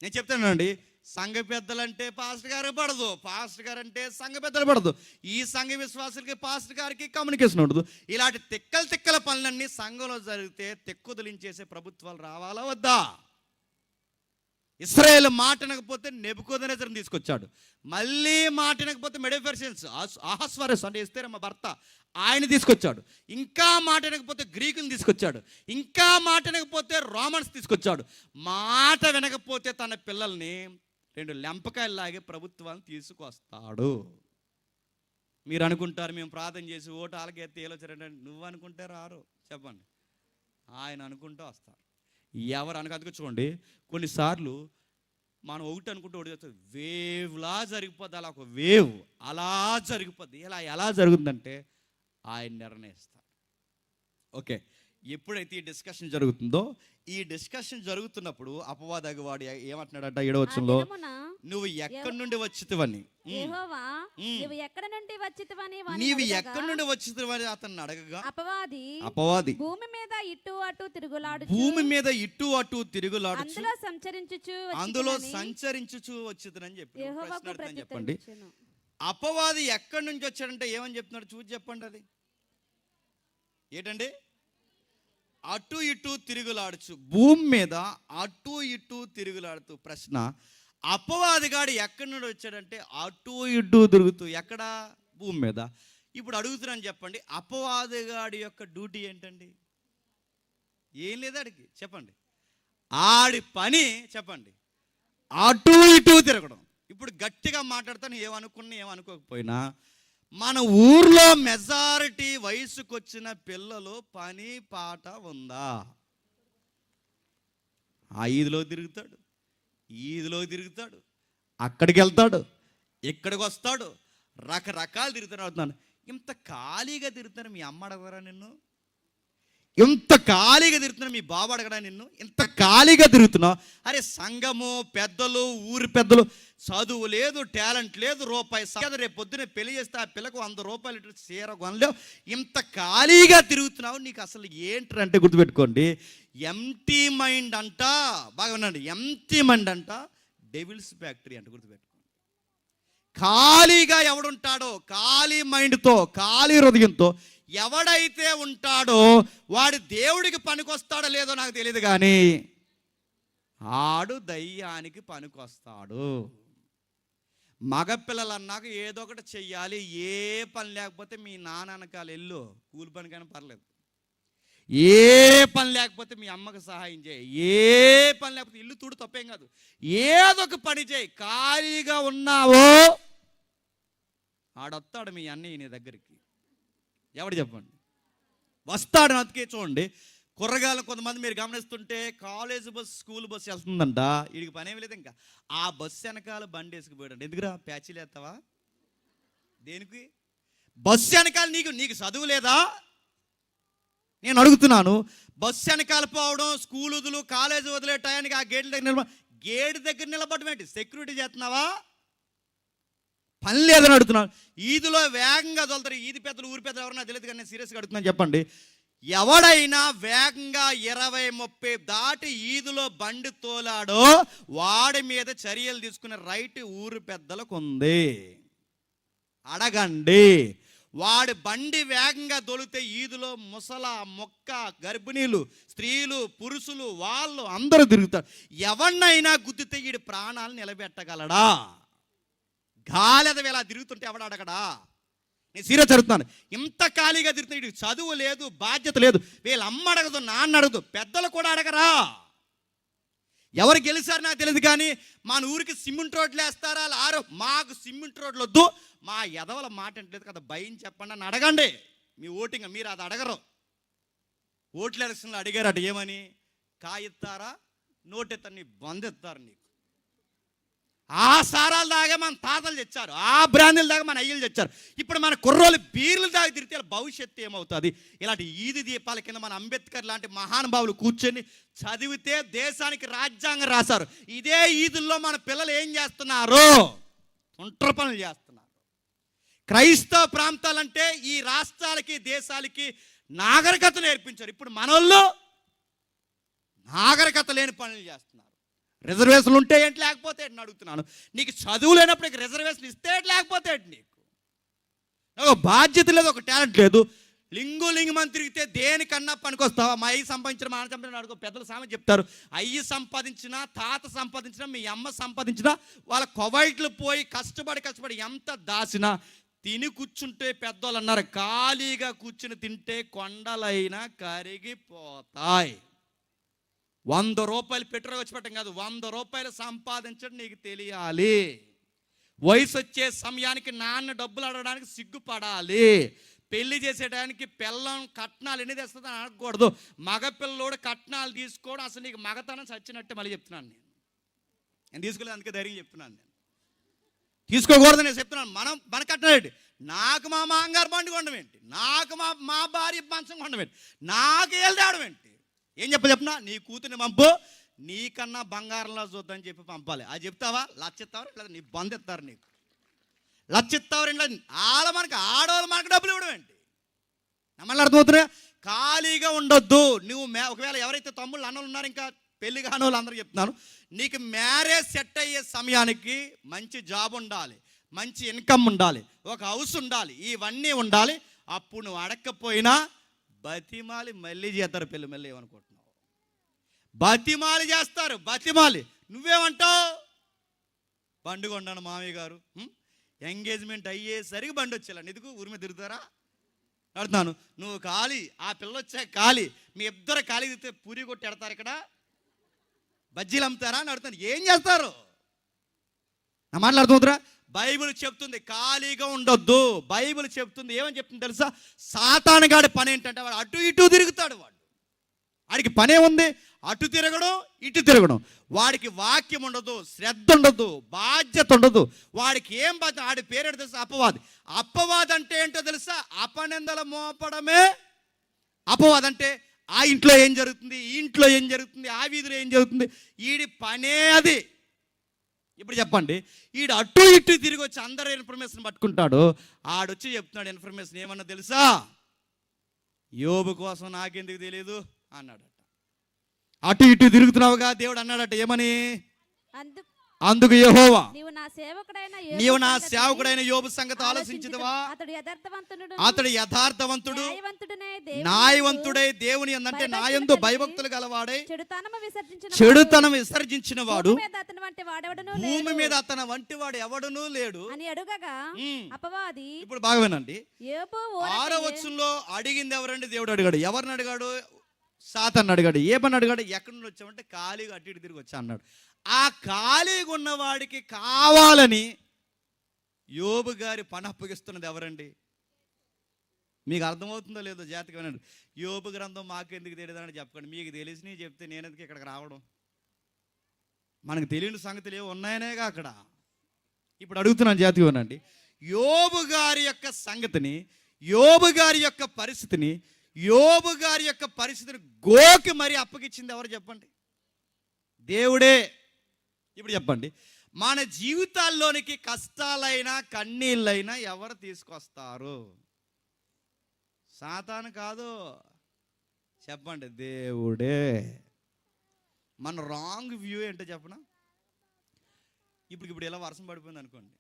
నేను చెప్తానండి, సంఘ పెద్దలంటే పాస్టర్ గారు పడదు, పాస్టర్ గారు అంటే సంఘ పెద్దలు పడదు, ఈ సంఘ విశ్వాసులకి పాస్టర్ గారికి కమ్యూనికేషన్ ఉండదు. ఇలాంటి తిక్కల పనులన్నీ సంఘంలో జరిగితే తెక్కుదలించేసే ప్రభుత్వాలు రావాలా వద్దా? ఇశ్రాయేలు మాట వినకపోతే నెబుకద్నెజరుని తీసుకొచ్చాడు. మళ్ళీ మాట వినకపోతే మెడెఫెర్షన్స్, అహస్వరస్ అంటే ఎస్తేరమ్మ భర్త, ఆయన తీసుకొచ్చాడు. ఇంకా మాట వినకపోతే గ్రీకుని తీసుకొచ్చాడు. ఇంకా మాట వినకపోతే రోమన్స్ తీసుకొచ్చాడు. మాట వినకపోతే తన పిల్లల్ని 2 లెంపకాయల్లాగే ప్రభుత్వాన్ని తీసుకొస్తాడు. మీరు అనుకుంటారు మేము ప్రార్థన చేసి ఓటు ఆలకెత్తి ఏలొచ్చారంటే, నువ్వు అనుకుంటే రారు. చెప్పండి, ఆయన అనుకుంటూ వస్తారు. ఎవరు అందుకొచ్చుకోండి. కొన్నిసార్లు మనం ఒకటి అనుకుంటే ఒకటి చేస్తాం, వేవ్లా జరిగిపోద్ది. అలా ఒక వేవ్ అలా జరిగిపోద్ది. ఇలా ఎలా జరుగుతుందంటే ఆయన నిర్ణయిస్తాడు. ఓకే, ఎప్పుడైతే ఈ డిస్కషన్ జరుగుతుందో, ఈ డిస్కషన్ జరుగుతున్నప్పుడు అపవాదగవాడు ఏమంటున్నాడంట 7వ వచనంలో, నువ్వు ఎక్కడి నుండి వచ్చితివని, నీవు ఎక్కడి నుండి వచ్చితివని అతన్ని అడగగా, అపవాది భూమి మీద ఇటు అటు తిరుగులాడు అందులో సంచరించుచు వచ్చిందని చెప్పి చెప్పండి. అపవాది ఎక్కడి నుంచి వచ్చాడంటే ఏమని చెప్తున్నాడు చూసి చెప్పండి. అది ఏంటండి? అటు ఇటు తిరుగులాడుచు, భూమి మీద అటు ఇటు తిరుగులాడుతూ. ప్రశ్న, అపవాదిగాడు ఎక్కడి నుండి వచ్చాడంటే అటు ఇటు తిరుగుతూ. ఎక్కడ? భూమి మీద. ఇప్పుడు అడుగుతున్నాను చెప్పండి, అపవాదిగాడి యొక్క డ్యూటీ ఏంటండి? ఏం లేదు అడిగి చెప్పండి. ఆడి పని చెప్పండి అటు ఇటు తిరగడం. ఇప్పుడు గట్టిగా మాట్లాడతాను, ఏమనుకున్నా ఏమనుకోకపోయినా, మన ఊర్లో మెజారిటీ వయసుకు వచ్చిన పిల్లలు పని పాట ఉందా? ఆ ఈదిలో తిరుగుతాడు, ఈదిలో తిరుగుతాడు, అక్కడికి వెళ్తాడు, ఇక్కడికి వస్తాడు, రకరకాలు తిరుగుతాడు. అవుతున్నాను, ఇంత ఖాళీగా తిరుగుతాను మీ అమ్మ అడగరా నిన్ను? ఇంత ఖాళీగా తిరుగుతున్నా మీ బాబు అడగడా నిన్ను? ఇంత ఖాళీగా తిరుగుతున్నావు. అరే సంఘము పెద్దలు, ఊరి పెద్దలు, చదువు లేదు, టాలెంట్ లేదు, రూపాయి రేపు పొద్దున్నే పెళ్లి చేస్తే ఆ పిల్లకు 100 రూపాయలు చీర కొనలేవు, ఇంత ఖాళీగా తిరుగుతున్నావు. నీకు అసలు ఏంటంటే గుర్తుపెట్టుకోండి, ఎంటీ మైండ్ అంట. బాగా వినండి, ఎంటీ మైండ్ అంట డెవిల్స్ ఫ్యాక్టరీ అంట. గుర్తుపెట్టుకోండి. ఖాళీగా ఎవడుంటాడో, ఖాళీ మైండ్తో, ఖాళీ హృదయంతో ఎవడైతే ఉంటాడో వాడు దేవుడికి పనికొస్తాడో లేదో నాకు తెలియదు, కానీ ఆడు దయ్యానికి పనికొస్తాడు. మగపిల్లలు అన్నాక ఏదో ఒకటి చెయ్యాలి. ఏ పని లేకపోతే మీ నాన్న వెనకాల వెళ్ళు, కూలి పనికైనా పర్లేదు. ఏ పని లేకపోతే మీ అమ్మకి సహాయం చేయి. ఏ పని లేకపోతే ఇల్లు తుడు, తప్పేం కాదు. ఏదో ఒక పని చేయి. ఖాళీగా ఉన్నావో ఆడొస్తాడు మీ అన్నయ్య నీ దగ్గరికి. ఎవడు చెప్పండి? వస్తాడు. అందుకే చూడండి, కుర్రగాళ్ళు కొంతమంది మీరు గమనిస్తుంటే కాలేజ్ బస్సు, స్కూల్ బస్సు వెళ్తుందంట, వీడికి పనేమి లేదు. ఇంకా ఆ బస్సు వెనకాల బండి వేసుకుపోయాడు. ఎందుకురా ప్యాచీలు వేస్తావా? దేనికి? బస్సు వెనకాల నీకు చదువు లేదా? నేను అడుగుతున్నాను. బస్సు వెనకాల పోవడం, స్కూల్ వదులు, కాలేజ్ వదిలే టయానికి ఆ గేట్ దగ్గర నిలబడడం ఏంటి? సెక్యూరిటీ చేస్తున్నావా? పని లేదని అడుగుతున్నాను. ఈదులో వేగంగా తోలుతారు. ఈది పెద్దలు, ఊరి పెద్దలు ఎవరన్నా తెలియదు, కానీ నేను సీరియస్గా అడుగుతున్నాను. చెప్పండి, ఎవడైనా వేగంగా 20-30 దాటి ఈదులో బండి తోలాడో వాడి మీద చర్యలు తీసుకునే రైట్ ఊరు పెద్దలకు ఉంది. అడగండి. వాడి బండి వేగంగా తోలితే ఈదులో ముసల, మొక్క, గర్భిణీలు, స్త్రీలు, పురుషులు వాళ్ళు అందరూ తిరుగుతారు. ఎవరినైనా గుద్దితే వీడి ప్రాణాలు నిలబెట్టగలడా? గాలిద వేళ తిరుగుతుంటే ఎవడు అడగడా? నేను సీరియస్ అడుగుతున్నాను. ఇంత ఖాళీగా తిరుగుతుంది, వీడికి చదువు లేదు, బాధ్యత లేదు. వీళ్ళ అమ్మ అడగదు, నాన్న అడగదు, పెద్దలు కూడా అడగరా? ఎవరు గెలిచారు నాకు తెలియదు, కానీ మన ఊరికి సిమెంట్ రోడ్లు వేస్తారా? మాకు సిమెంట్ రోడ్లు వద్దు, మా ఎదవల మాట అంటలేదు కదా, భయం చెప్పండి అని అడగండి. మీ ఓటింగ్ మీరు అది అడగరు. ఓట్ల ఎలక్షన్లో అడిగారట, ఏమని? కాయిస్తారా, నోటెత్తారు, నీ బందెత్తారు. నీకు ఆ సారాలు దాగా మన తాతలు తెచ్చారు, ఆ బ్రాందీలు దాకా మన అయ్యలు తెచ్చారు. ఇప్పుడు మన కుర్రోలు బీర్లు దాకా తిరిగితే భవిష్యత్తు ఏమవుతుంది? ఇలాంటి ఈది దీపాల కింద మన అంబేద్కర్ లాంటి మహానుభావులు కూర్చొని చదివితే దేశానికి రాజ్యాంగం రాశారు. ఇదే ఈదుల్లో మన పిల్లలు ఏం చేస్తున్నారు? ఒంటర పనులు చేస్తున్నారు. క్రైస్తవ ప్రాంతాలంటే ఈ రాష్ట్రాలకి, దేశాలకి నాగరికత నేర్పించారు. ఇప్పుడు మనోళ్ళు నాగరికత లేని పనులు చేస్తున్నారు. రిజర్వేషన్లు ఉంటే ఏంటి, లేకపోతే ఏంటి అడుగుతున్నాను. నీకు చదువు లేనప్పుడు రిజర్వేషన్ ఇస్తే ఏంటి, లేకపోతే ఏంటి? నీకు బాధ్యత లేదు, ఒక టాలెంట్ లేదు. లింగం తిరిగితే దేనికన్నా పనికొస్తావా? మా అయ్యి సంపాదించిన, మా అన్న సంపాదించిన అడుగు. పెద్దలు సామెత చెప్తారు, అయ్యి సంపాదించినా, తాత సంపాదించినా, మీ అమ్మ సంపాదించినా, వాళ్ళ కొవైట్లు పోయి కష్టపడి ఎంత దాచినా తిని కూర్చుంటే, పెద్దోళ్ళు అన్నారు, ఖాళీగా కూర్చుని తింటే కొండలైనా కరిగిపోతాయి. 100 రూపాయలు పెట్రోల్ వచ్చి పెట్టడం కాదు, 100 రూపాయలు సంపాదించడం నీకు తెలియాలి. వయసు వచ్చే సమయానికి నాన్న డబ్బులు అడగడానికి సిగ్గుపడాలి. పెళ్లి చేసేటానికి పిల్లం కట్నాలు ఎన్ని తెస్తుంది అని అనకూడదు. మగపిల్లలోడు కట్నాలు తీసుకోవడం అసలు నీకు మగతనం చచ్చినట్టే. మళ్ళీ చెప్తున్నాను, నేను తీసుకోలేదు, అందుకే ధైర్యం చెప్తున్నాను. నేను తీసుకోకూడదు నేను చెప్తున్నాను. మన కట్నాలు, నాకు మా మాంగారు బండి కొండం ఏంటి, నాకు మా భార్య మంచం కొండం ఏంటి, నాకు ఏళ్ళు తేవడం ఏంటి? ఏం చెప్పనా, నీ కూతుర్ని పంపు, నీకన్నా బంగారంలో చూద్దని చెప్పి పంపాలి. అది చెప్తావా? లచ్చిస్తావు, లేదా నీ బంద్ ఎత్తారు. నీకు లచ్చిస్తావు, మనకి ఆడవాళ్ళు మనకు డబ్బులు ఇవ్వడం ఏంటి? మళ్ళీ అర్థమవుతున్నా? ఖాళీగా ఉండొద్దు. నువ్వు ఒకవేళ ఎవరైతే తమ్ముళ్ళు, అన్నలు ఉన్నారు, ఇంకా పెళ్లి కాని వాళ్ళు అందరూ చెప్తున్నాను, నీకు మ్యారేజ్ సెట్ అయ్యే సమయానికి మంచి జాబ్ ఉండాలి, మంచి ఇన్కమ్ ఉండాలి, ఒక హౌస్ ఉండాలి, ఇవన్నీ ఉండాలి. అప్పుడు నువ్వు అడగకపోయినా బతిమాలి మళ్ళీ చేస్తారు పెళ్ళి. మళ్ళీ ఏమనుకుంటున్నావు? బతిమాలి చేస్తారు, బతిమాలి. నువ్వేమంటావు? బండి కొన్నాను మామయ్య గారు, ఎంగేజ్మెంట్ అయ్యేసరికి బండి వచ్చేయాలండి, ఎందుకు ఊరి మీద తిరుగుతారా అడుగుతాను. నువ్వు ఖాళీ, ఆ పిల్ల వచ్చాక ఖాళీ, మీ ఇద్దరు ఖాళీ తిరిగితే పూరి కొట్టి ఎడతారు, ఇక్కడ బజ్జీలు అమ్ముతారా అని అడుగుతాను. ఏం చేస్తారు? నా మాట్లాడుతుందిరా. బైబిల్ చెప్తుంది ఖాళీగా ఉండొద్దు. బైబిల్ చెప్తుంది, ఏమని చెప్తుంది తెలుసా? సాతానుగాడి పని ఏంటంటే వాడు అటు ఇటు తిరుగుతాడు. వాడికి పనే ఉంది, అటు తిరగడం, ఇటు తిరగడం. వాడికి వాక్యం ఉండదు, శ్రద్ధ ఉండదు, బాధ్యత ఉండదు. వాడికి ఏం బాధ్యత? వాడి పేరేంటో తెలుసా? అపవాది. అపవాది అంటే ఏంటో తెలుసా? అపనిందలు మోపడమే అపవాది అంటే. ఆ ఇంట్లో ఏం జరుగుతుంది, ఈ ఇంట్లో ఏం జరుగుతుంది, ఆ వీధిలో ఏం జరుగుతుంది, వీడి పనే అది. ఇప్పుడు చెప్పండి, ఈడు అటు ఇటు తిరిగి వచ్చి అందరూ ఇన్ఫర్మేషన్ పట్టుకుంటాడు. ఆడొచ్చి చెప్తున్నాడు ఇన్ఫర్మేషన్, ఏమన్నా తెలుసా? యోబు కోసం నాకెందుకు తెలియదు అన్నాడట. అటు ఇటు తిరుగుతున్నావుగా, దేవుడు అన్నాడట, ఏమని? అందుకు యెహోవా, నీవు నా సేవకుడైన నీవు నా సేవకుడైన యోబు సంగతి ఆలోచించదవా? అతడు యథార్థవంతుడు, అతడు యథార్థవంతుడు, న్యాయవంతుడనే న్యాయవంతుడై దేవుని యందంటే నాయందు భయభక్తులు గలవాడై చెడుతనము చెడుతనం విసర్జించిన వాడు భూమి మీద అతని వంటి వాడెవడును భూమి లేడు మీద అతని వంటి వాడు ఎవడునూ లేడు అని అడుగగా అపవాది ఇప్పుడు బాగా వినండి. యోబు 6వ వచనంలో అడిగింది ఎవరండి? దేవుడు అడిగాడు. ఎవరిని అడిగాడు? సాతాన్ని అడిగాడు. ఏమని అడిగాడు? ఎక్కడి నుండి వచ్చామంటే ఖాళీగా అటు ఇటు తిరిగి వచ్చా అన్నాడు. ఆ ఖాళీగా ఉన్నవాడికి కావాలని యోబు గారి పని అప్పగిస్తున్నది ఎవరండి? మీకు అర్థమవుతుందో లేదో జాతకం వినండి. యోబు గ్రంథం మాకెందుకు తెలియదని చెప్పకండి. మీకు తెలిసినవి చెప్తే నేను ఎందుకు ఇక్కడికి రావడం? మనకు తెలియని సంగతులు ఏమి ఉన్నాయనేగా అక్కడ. ఇప్పుడు అడుగుతున్నాను, జాతకం వినండి. యోబు గారి యొక్క సంగతిని, యోబు గారి యొక్క పరిస్థితిని, యోబు గారి యొక్క పరిస్థితిని గోకి మరీ అప్పగించింది ఎవరు చెప్పండి? దేవుడే. ఇప్పుడు చెప్పండి, మన జీవితాల్లోనికి కష్టాలైనా కన్నీళ్ళైనా ఎవరు తీసుకొస్తారు? సాతాను కాదు, చెప్పండి, దేవుడే. మన రాంగ్ వ్యూ ఏంటో చెప్పనా? ఇప్పుడు ఇలా వర్షం పడిపోయింది అనుకోండి,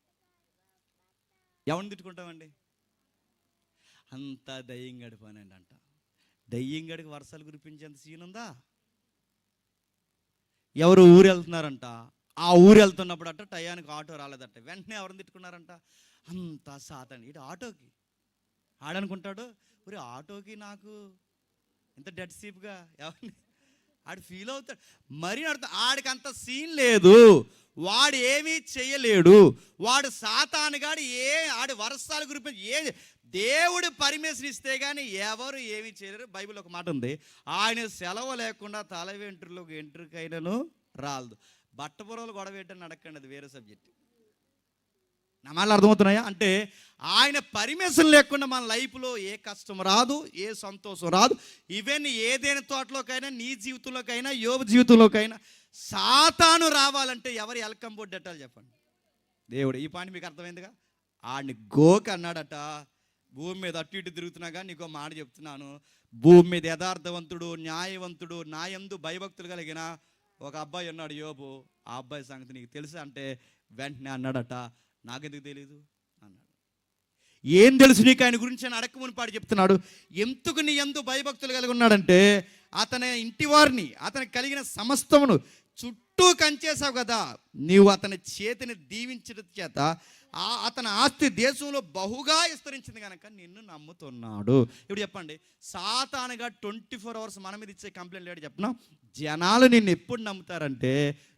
ఎవరిని తిట్టుకుంటామండి? అంతా దయ్యంగడి పని అంట. దయ్యంగడికి వర్షాలు కురిపించేంత సీన్ ఉందా? ఎవరు ఊరు వెళ్తున్నారంట, ఆ ఊరు వెళ్తున్నప్పుడు అట్ట టయానికి ఆటో రాలేదట. వెంటనే ఎవరిని తిట్టుకున్నారంట? అంతా సాతాను. ఇటు ఆటోకి ఆడనుకుంటాడు, ఒరే ఆటోకి నాకు ఇంత డెడ్ సీప్గా ఎవరిని ఆడు ఫీల్ అవుతాడు. మరి ఆడికి అంత సీన్ లేదు, వాడు ఏమీ చేయలేడు. వాడు సాతానుగాడు ఆడి వర్షాల గురించి దేవుడు పర్మిషన్ ఇస్తే కానీ ఎవరు ఏమీ చేయలేరు. బైబిల్ ఒక మాట ఉంది, ఆయన సెలవు లేకుండా తల వెంట్రులోకి ఎంట్రుకైనను రాలదు. బట్టపురలు గొడవ ఏంటని అడగండి, అది వేరే సబ్జెక్ట్. నా మాటలు అర్థమవుతున్నాయా? అంటే ఆయన పర్మిషన్ లేకుండా మన లైఫ్లో ఏ కష్టం రాదు, ఏ సంతోషం రాదు. ఈవెన్ ఏదైనా తోటలోకైనా, నీ జీవితంలోకైనా, యోబు జీవితంలోకైనా సాతాను రావాలంటే ఎవరు ఎల్కమ్ బోర్డు అట్టాలి చెప్పండి? దేవుడు. ఈ పాయింట్ మీకు అర్థమైందిగా? ఆడిని గోక అన్నాడట. భూమి మీద అటు ఇటు తిరుగుతున్నాగా నీకో మాట చెప్తున్నాను, భూమి మీద యథార్థవంతుడు, న్యాయవంతుడు, నాయందు భయభక్తులు కలిగిన ఒక అబ్బాయి ఉన్నాడు యోబు. ఆ అబ్బాయి సంగతి నీకు తెలుసా అంటే వెంటనే అన్నాడట, నాకెందుకు తెలీదు అన్నాడు. ఏం తెలుసు నీకు ఆయన గురించి అని అడక్కముని పాడు చెప్తున్నాడు. ఎందుకు నీ యందు భయభక్తులు కలిగి ఉన్నాడంటే అతని ఇంటి వారిని, అతనికి కలిగిన సమస్తమును చుట్టూ కంచేసావు కదా, నీవు అతని చేతిని దీవించడం చేత అతని ఆస్తి దేశంలో బహుగా విస్తరించింది కనుక నిన్ను నమ్ముతున్నాడు. ఇప్పుడు చెప్పండి, సాతానుగా 24 hours మన మీద ఇచ్చే కంప్లైంట్ లేడు చెప్పిన. జనాలు నిన్ను ఎప్పుడు నమ్ముతారంటే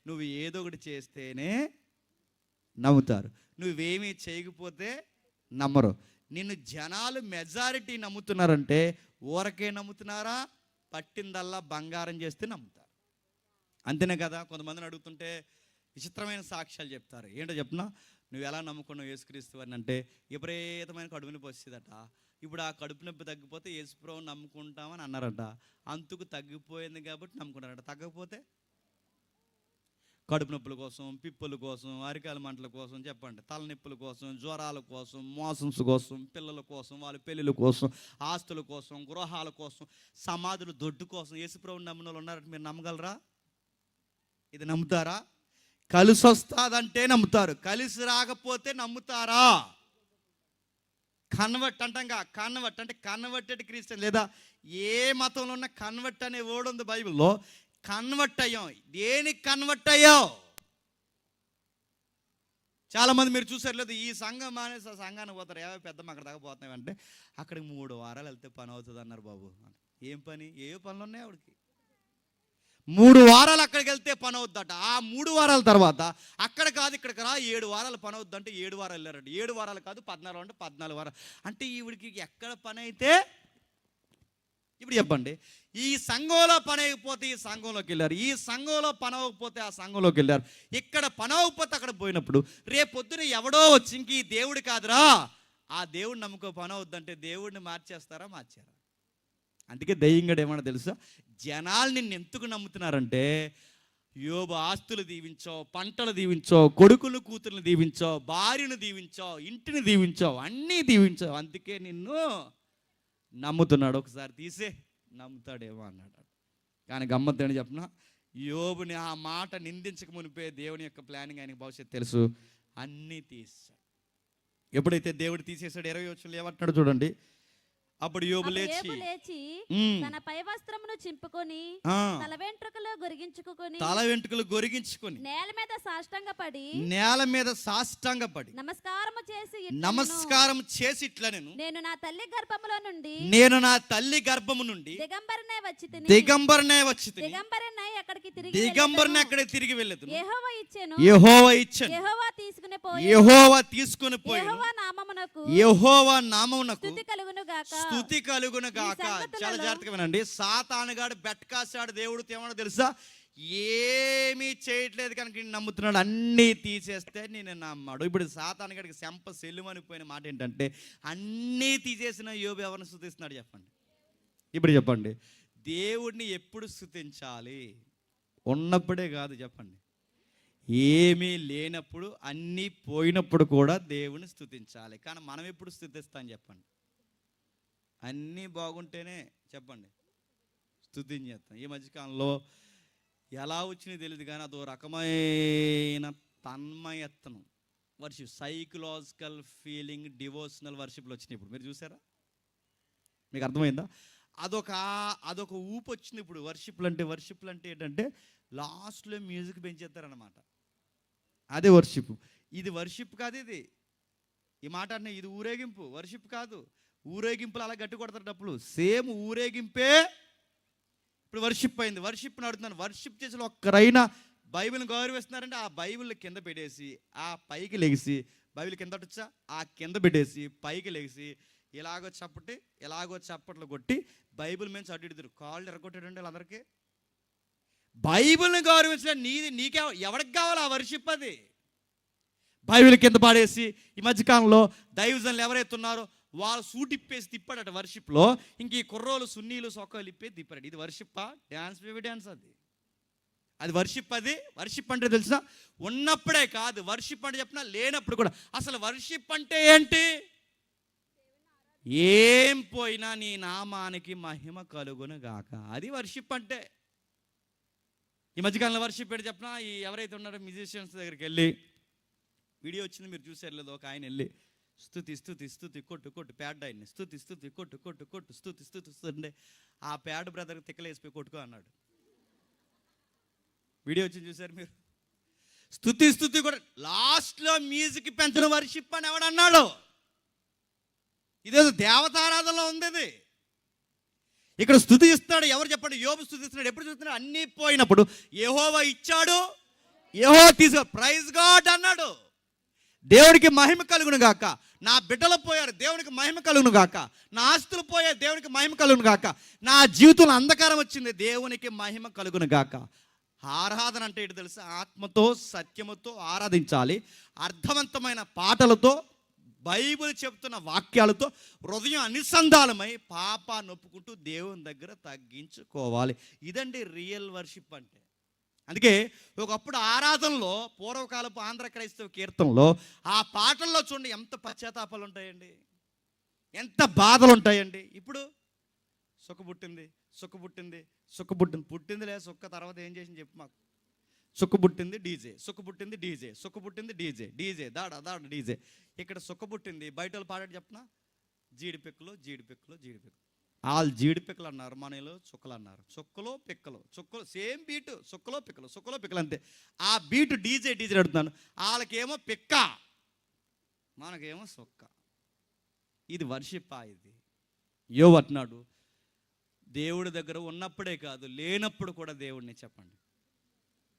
నువ్వు ఏదో ఒకటి చేస్తేనే నమ్ముతారు, నువ్వేమీ చేయకపోతే నమ్మరు. నిన్ను జనాలు మెజారిటీ నమ్ముతున్నారంటే ఊరకే నమ్ముతున్నారా, పట్టిందల్లా బంగారం చేస్తే నమ్ముతారు. అంతేనే కదా? కొంతమందిని అడుగుతుంటే విచిత్రమైన సాక్ష్యాలు చెప్తారు. ఏంటో చెప్పినా, నువ్వు ఎలా నమ్ముకున్నావు యేసుక్రీస్తు అని అంటే విపరీతమైన కడుపు నొప్పి వస్తుందట. ఇప్పుడు ఆ కడుపు నొప్పి తగ్గిపోతే యేసుప్రభువుని నమ్ముకుంటామని అన్నారట. అంతకు తగ్గిపోయింది కాబట్టి నమ్ముకున్నారట. తగ్గకపోతే కడుపు నొప్పుల కోసం, పిప్పుల కోసం, అరికాల మంటల కోసం, చెప్పండి, తలనొప్పుల కోసం, జ్వరాల కోసం, మోషన్స్ కోసం, పిల్లల కోసం, వాళ్ళ పెళ్ళిళ్ళ కోసం, ఆస్తుల కోసం, గృహాల కోసం, సమాధుల దొడ్డు కోసం యేసుప్రభువుని నమ్మిన వాళ్ళు ఉన్నారంటే మీరు నమ్మగలరా? ఇది నమ్ముతారా? కలిసి వస్తుందంటే నమ్ముతారు, కలిసి రాకపోతే నమ్ముతారా? కన్వర్ట్ అంటాంగా, కన్వర్ట్ అంటే కన్వర్టెడ్ క్రిస్టియన్, లేదా ఏ మతంలో ఉన్న కన్వర్ట్ అనే వర్డ్ ఉంది బైబిల్లో. కన్వర్ట్ అయ్యాం. దేనికి కన్వర్ట్ అయ్యావు? చాలామంది మీరు చూసారు లేదు, ఈ సంఘం మానేసి ఆ సంఘానికి పోతారు. ఏవో పెద్ద అక్కడ దాకా పోతున్నామంటే అక్కడికి 3 వారాలు వెళ్తే పని అవుతుంది అన్నారు బాబు. ఏం పని? ఏ పనులు ఉన్నాయి ఆవిడకి? 3 వారాలు అక్కడికి వెళ్తే పని అవుద్దట. ఆ 3 వారాల తర్వాత అక్కడ కాదు ఇక్కడికి రా, 7 వారాలు పని అవుద్ది అంటే 7 వారాలు వెళ్ళారంట. 7 వారాలు కాదు 14 అంటే 14 వారాలు. అంటే ఈవిడికి ఎక్కడ పని అయితే? ఇప్పుడు చెప్పండి, ఈ సంఘంలో పని అయిపోతే ఈ సంఘంలోకి వెళ్ళారు, ఈ సంఘంలో పని అవ్వకపోతే ఆ సంఘంలోకి వెళ్ళారు. ఇక్కడ పని అవ్వకపోతే అక్కడ పోయినప్పుడు రేపొద్దున ఎవడో వచ్చి ఇంక ఈ దేవుడు కాదురా, ఆ దేవుడిని నమ్ముకో పని అవుద్దంటే దేవుడిని మార్చేస్తారా? మార్చారా? అందుకే దయ్యంగడు ఏమన్నా తెలుసా, జనాలు నిన్ను ఎందుకు నమ్ముతున్నారంటే యోబు ఆస్తులు దీవించావు, పంటలు దీవించావు, కొడుకులు కూతుర్ని దీవించావు, భార్యను దీవించావు, ఇంటిని దీవించావు, అన్నీ దీవించావు, అందుకే నిన్ను నమ్ముతున్నాడు. ఒకసారి తీసే నమ్ముతాడేమో అన్నాడు. కానీ గమ్మత్తు ఏంటి చెప్పిన, యోబుని ఆ మాట నిందించక మునిపే దేవుని యొక్క ప్లానింగ్ ఆయనకి భవిష్యత్తు తెలుసు, అన్నీ తీసేశాడు. ఎప్పుడైతే దేవుడు తీసేశాడు 20 వచనంలో ఏమంటున్నాడు చూడండి. అప్పుడు యోబు అప్పుడు లేచి యోబు లేచి తన పై వస్త్రమును చింపుకొని తల వెంట్రుకలు గొరిగించుకొని నేల మీద సాష్టాంగపడి నమస్కారం చేసి ఇట్లా నేను నా తల్లి గర్భము నుండి దిగంబరనే వచ్చి దిగంబరనే అక్కడికి తిరిగి వెళ్ళదు. యెహోవా ఇచ్చెను, యెహోవా తీసుకుని పోయి యెహోవా నామమునకు స్తుతి కలుగును గాక. చాలా జాగ్రత్తగా వినండి. సాతానుగాడు బెట్కాసాడు, దేవుడు ఏమన్నా తెలుసా, ఏమీ చేయట్లేదు కనుక నేను నమ్ముతున్నాడు, అన్నీ తీసేస్తే నేను నమ్మాడు. ఇప్పుడు సాతానుగాడికి సెంప సెల్లుమనిపోయిన మాట ఏంటంటే, అన్నీ తీసేసిన యోబు ఎవరిని స్తుతిస్తున్నాడు చెప్పండి. ఇప్పుడు చెప్పండి, దేవుడిని ఎప్పుడు స్తుతించాలి? ఉన్నప్పుడే కాదు చెప్పండి, ఏమీ లేనప్పుడు, అన్నీ పోయినప్పుడు కూడా దేవుని స్తుతించాలి. కానీ మనం ఎప్పుడు స్తుతిస్తాం చెప్పండి? అన్నీ బాగుంటేనే చెప్పండి స్తుతించేస్తాం. ఈ మధ్యకాలంలో ఎలా వచ్చినాయి తెలియదు కానీ అదో రకమైన తన్మయత్నం వర్షిప్, సైకలాజికల్ ఫీలింగ్, డివోషనల్ వర్షిప్లు వచ్చినాయి. ఇప్పుడు మీరు చూసారా? మీకు అర్థమైందా? అదొక ఊపు వచ్చింది ఇప్పుడు. వర్షిప్లు అంటే ఏంటంటే లాస్ట్లో మ్యూజిక్ పెంచేస్తారనమాట, అదే వర్షిప్. ఇది వర్షిప్ కాదు, ఈ మాట అంటే ఇది ఊరేగింపు, వర్షిప్ కాదు. ఊరేగింపులు అలా గట్టి కొడతారు డప్పులు, సేమ్ ఊరేగింపే ఇప్పుడు వర్షిప్ అయింది. వర్షిప్ని అడుగుతున్నాను, వర్షిప్ చేసిన ఒక్కరైనా బైబిల్ని గౌరవిస్తున్నారంటే ఆ బైబిల్ కింద పెట్టేసి ఆ పైకి లెగిసి, బైబిల్ కింద వచ్చా ఆ కింద పెట్టేసి పైకి లెగిసి ఇలాగో చప్పట్లు కొట్టి బైబిల్ మీద అడ్డిడుతారు. కాళ్ళు ఎరగొట్టాడండి వాళ్ళందరికీ. బైబిల్ని గౌరవించలే నీకే ఎవరికి కావాలి ఆ వర్షిప్? అది బైబిల్ కింద పాడేసి ఈ మధ్యకాలంలో దైవజనులు ఎవరైతే ఉన్నారో వాళ్ళు సూట్ ఇప్పేసి తిప్పాడట వర్షిప్లో. ఇంక ఈ కుర్రోలు సున్నీలు సొక్కలు ఇప్పేసి తిప్పాడు. ఇది వర్షిప్పా? Dance baby dance. అది వర్షిప్. వర్షిప్ అంటే తెలిసిన ఉన్నప్పుడే కాదు, వర్షిప్ అంటే చెప్పినా లేనప్పుడు కూడా. అసలు వర్షిప్ అంటే ఏంటి? ఏం పోయినా నీ నామానికి మహిమ కలుగును గాక, అది వర్షిప్ అంటే. ఈ మధ్యకాలంలో వర్షిప్ ఏంటి చెప్పినా, ఈ ఎవరైతే ఉన్నారో మ్యూజిషియన్స్ దగ్గరికి వెళ్ళి, వీడియో వచ్చింది మీరు చూసారు లేదు, ఒక ఆయన వెళ్ళి స్తుతి కొట్టు ప్యాడ్ ఆయన్ని స్తుతి కొట్టు స్తుతి అంటే ఆ ప్యాడ్ బ్రదర్ తిక్కలేసిపోయి కొట్టుకో అన్నాడు. వీడియో వచ్చింది చూసారు మీరు? స్తుతి కూడా లాస్ట్లో మ్యూజిక్ పెంచిన వర్షిప్ అని ఎవడన్నాడు? ఇదేదో దేవతారాధనలో ఉంది. ఇది ఇక్కడ స్తుతి ఇస్తున్నాడు. ఎవరు చెప్పండి? యోబు స్తుతిస్తున్నాడు. ఎప్పుడు చూస్తున్నాడు? అన్నీ పోయినప్పుడు. యెహోవా ఇచ్చాడు, యెహోవా తీసుకో, ప్రైజ్ గాడ్ అన్నాడు. దేవుడికి మహిమ కలుగును గాక. నా బిడ్డలు పోయారు, దేవునికి మహిమ కలుగును గాక. నా ఆస్తులు పోయారు, దేవునికి మహిమ కలుగును గాక. నా జీవితంలో అంధకారం వచ్చింది, దేవునికి మహిమ కలుగును గాక. ఆరాధన అంటే ఏంటి తెలుసా? ఆత్మతో సత్యముతో ఆరాధించాలి. అర్థవంతమైన పాటలతో, బైబిల్ చెప్తున్న వాక్యాలతో హృదయం అనుసంధానమై పాపాన్ని ఒప్పుకుంటూ దేవుని దగ్గర తగ్గించుకోవాలి. ఇదండి రియల్ వర్షిప్ అంటే. అందుకే ఒకప్పుడు ఆరాధనలో, పూర్వకాలపు ఆంధ్ర క్రైస్తవ కీర్తనలో ఆ పాటల్లో చూడండి ఎంత పశ్చాత్తాపాలు ఉంటాయండి, ఎంత బాధలు ఉంటాయండి. ఇప్పుడు సుఖ పుట్టింది పుట్టిందిలే సుఖ, తర్వాత ఏం చేసింది చెప్పు మాకు. సుఖ పుట్టింది డీజే దాడ డీజే. ఇక్కడ సుఖ పుట్టింది, బయట వాళ్ళు పాడాడు చెప్పనా, జీడిపెక్కలు వాళ్ళు జీడిపెక్కలు అన్నారు, మనలో చుక్కలు అన్నారు. చుక్కలో సేమ్ బీటు, చుక్కలో పిక్కలు అంతే. ఆ బీటు డీజే అడుగుతున్నాను, వాళ్ళకేమో పిక్క, మనకేమో సుక్క. ఇది వర్షిప్. ఇది యోబు అంటున్నాడు, దేవుడి దగ్గర ఉన్నప్పుడే కాదు లేనప్పుడు కూడా దేవుడిని చెప్పండి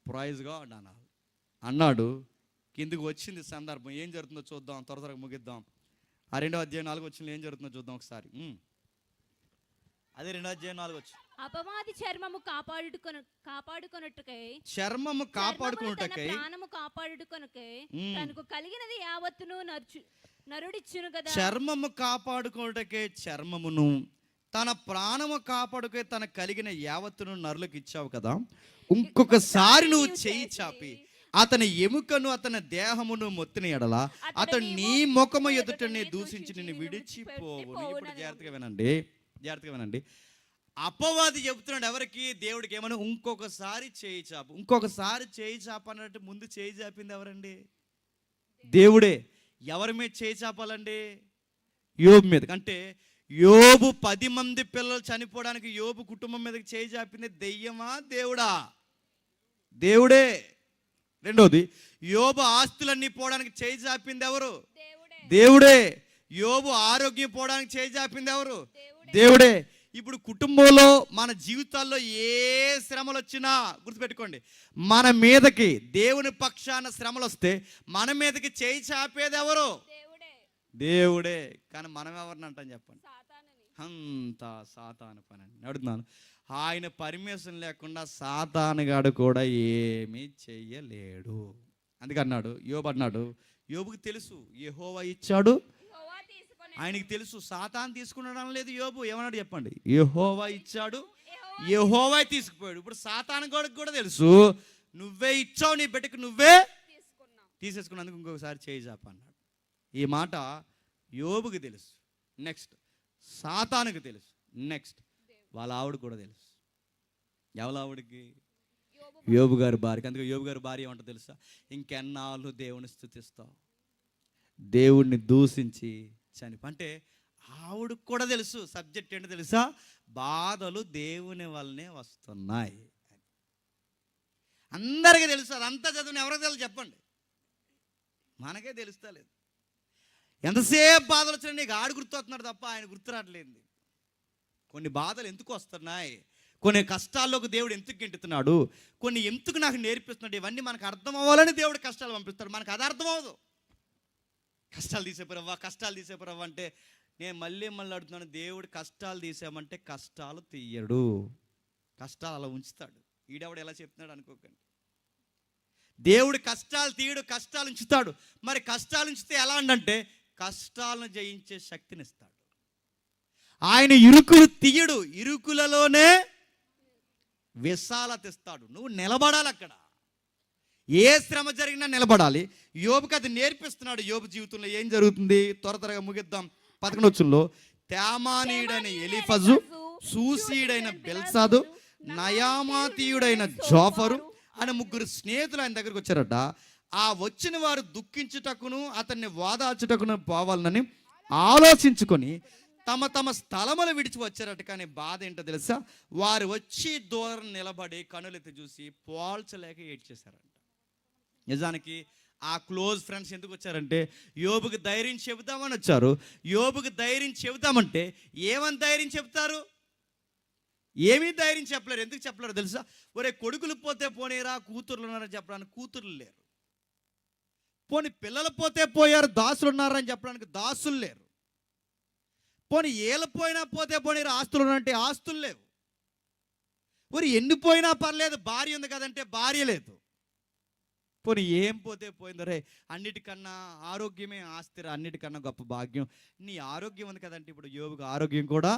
ప్రైజ్ గాడ్ అన్నాడు. కిందికి వచ్చింది సందర్భం. ఏం జరుగుతుందో చూద్దాం, త్వరగా ముగిద్దాం. ఆ 2వ అధ్యాయం 4వ వచనంలో ఏం జరుగుతుందో చూద్దాం ఒకసారి. అదే 2వ అధ్యాయం 4వ వచనం. అపవాది చర్మము కాపాడుకొనుటకై ప్రాణము కాపాడుకొనుటకై తనకు కలిగినది యావత్తును నరుడిచ్చును కదా. చర్మము కాపాడుకొనుటకై చర్మమును, తన ప్రాణము కాపాడుకే తన కలిగిన యావత్తును నరులకు ఇచ్చావు కదా. ఇంకొకసారి నువ్వు చేయి చాపి అతని ఎముకను అతని దేహమును మొత్తిన ఎడల అతను నీ ముఖము ఎదుటనే దూషించి నిన్ను విడిచిపోవును. ఇప్పుడు జాగ్రత్తగా వినండి. అపవాది చెబుతున్నాడు ఎవరికి? దేవుడికి ఏమని? ఇంకొకసారి చేయి చాపు, ఇంకొకసారి చేయి చాపు అన్నట్టు. ముందు చేయి చాపింది ఎవరండి? దేవుడే. ఎవరి మీద చేయి చాపాలండి? యోబు మీద. అంటే యోబు 10 మంది పిల్లలు చనిపోవడానికి యోబు కుటుంబం మీదకి చేయి చాపింది దెయ్యమా దేవుడా? దేవుడే. రెండోది, యోబు ఆస్తులన్నీ పోవడానికి చేయి చాపింది ఎవరు? దేవుడే. యోబు ఆరోగ్యం పోవడానికి చేయి చాపింది ఎవరు? దేవుడే. ఇప్పుడు కుటుంబంలో మన జీవితాల్లో ఏ శ్రమలు వచ్చినా గుర్తుపెట్టుకోండి, మన మీదకి దేవుని పక్షాన శ్రమలు వస్తే మన మీదకి చేయి చాపేది ఎవరు? దేవుడే. కానీ మనం ఎవరిని అంటాం చెప్పండి? అంతా సాతాను పని అని అడుగుతున్నాను. ఆయన పర్మిషన్ లేకుండా సాతానుగాడు కూడా ఏమీ చెయ్యలేడు. అందుకే అన్నాడు యోబు, అన్నాడు యోబుకి తెలుసు యెహోవా ఇచ్చాడు, ఆయనకి తెలుసు. సాతాను తీసుకున్నాడు లేదు యోబు. ఏమన్నాడు చెప్పండి? యెహోవా ఇచ్చాడు, యెహోవా తీసుకుపోయాడు. ఇప్పుడు సాతాను గోడకు కూడా తెలుసు నువ్వే ఇచ్చావు, నీ బిడ్డకు నువ్వే తీసేసుకున్నందుకు ఇంకొకసారి చేయి చాప అన్నాడు. ఈ మాట యోబుకి తెలుసు, నెక్స్ట్ సాతానుకి తెలుసు, నెక్స్ట్ వాళ్ళ ఆవిడకి కూడా తెలుసు. ఎవరి ఆవిడకి? యోబు గారి భార్యకి. అందుకే యోబు గారి భార్య ఏమంటో తెలుసా? ఇంకెన్నాళ్ళు దేవుని స్తుతిస్తావు, దేవుణ్ణి దూషించి చనిపో. అంటే ఆవిడకి కూడా తెలుసు సబ్జెక్ట్ ఏంటో తెలుసా? బాధలు దేవుని వల్లనే వస్తున్నాయి. అందరికీ తెలుసు. అదంతా చదువుని ఎవరికి తెలుసు చెప్పండి? మనకే తెలుస్తా లేదు. ఎంతసేపు బాధలు వచ్చినా నీకు ఆడు గుర్తొస్తున్నాడు తప్ప ఆయన గుర్తు రావట్లేదు. కొన్ని బాధలు ఎందుకు వస్తున్నాయి, కొన్ని కష్టాల్లోకి దేవుడు ఎందుకు గెంటుతున్నాడు, కొన్ని ఎందుకు నాకు నేర్పిస్తున్నాడు, ఇవన్నీ మనకు అర్థం అవ్వాలని దేవుడు కష్టాలు పంపిస్తాడు. మనకు అది అర్థం అవ్వదు. కష్టాలు తీసేపురవ్వా, కష్టాలు తీసేపురవ్వ అంటే నేను మళ్ళీ అడుగుతున్నాను, దేవుడు కష్టాలు తీసామంటే కష్టాలు తీయడు, కష్టాలు అలా ఉంచుతాడు. ఈడెవడు ఎలా చెప్తున్నాడు అనుకోకండి. దేవుడు కష్టాలు తీయడు, కష్టాలు ఉంచుతాడు. మరి కష్టాలు ఉంచితే ఎలా అంటే కష్టాలను జయించే శక్తిని ఇస్తాడు. ఆయన ఇరుకులు తీయడు, ఇరుకులలోనే విశాలత ఇస్తాడు. నువ్వు నిలబడాలి అక్కడ. ఏ శ్రమ జరిగినా నిలబడాలి. యోబుకి అది నేర్పిస్తున్నాడు. యోబు జీవితంలో ఏం జరుగుతుంది? త్వరగా ముగిద్దాం. 11వ వచనంలో తేమానీయుడైన ఎలీఫజు, సూసీయుడైన బెల్సాదు, నయామాతీయుడైన జోఫరు అని 3 స్నేహితులు ఆయన దగ్గరికి వచ్చారట. ఆ వచ్చిన వారు దుఃఖించుటకును అతన్ని వాదాచుటకును పోవాలని ఆలోచించుకొని తమ తమ స్థలములు విడిచి వచ్చారట. కానీ బాధ ఏంటో తెలుసా? వారు వచ్చి దూరం నిలబడి కనులెత్తి చూసి పోల్చలేక ఏడ్చేశారంట. నిజానికి ఆ క్లోజ్ ఫ్రెండ్స్ ఎందుకు వచ్చారంటే యోబుకి ధైర్యం చెబుతామని వచ్చారు. యోబుకి ధైర్యం చెబుతామంటే ఏమని ధైర్యం చెప్తారు? ఏమీ ధైర్యం చెప్పలేరు. ఎందుకు చెప్పలేరు తెలుసా? ఒరే కొడుకులు పోతే పోనీరా, కూతుర్లు ఉన్నారని చెప్పడానికి కూతుర్లు లేరు. పోనీ పిల్లలు పోతే పోయారు, దాసులు ఉన్నారని చెప్పడానికి దాసులు లేరు. పోనీ ఏళ్ళు పోయినా పోతే పోనీరా, ఆస్తులు ఉన్నారంటే ఆస్తులు లేవు. పోనీ ఎన్ని పోయినా పర్లేదు, భార్య ఉంది కదంటే భార్య లేదు. పోనీ ఏం పోతే పోయిందో రే, అన్నిటికన్నా ఆరోగ్యమే ఆస్తిరా, అన్నిటికన్నా గొప్ప భాగ్యం. నీ ఆరోగ్యం ఉంది కదంటే ఇప్పుడు యోబుకి ఆరోగ్యం కూడా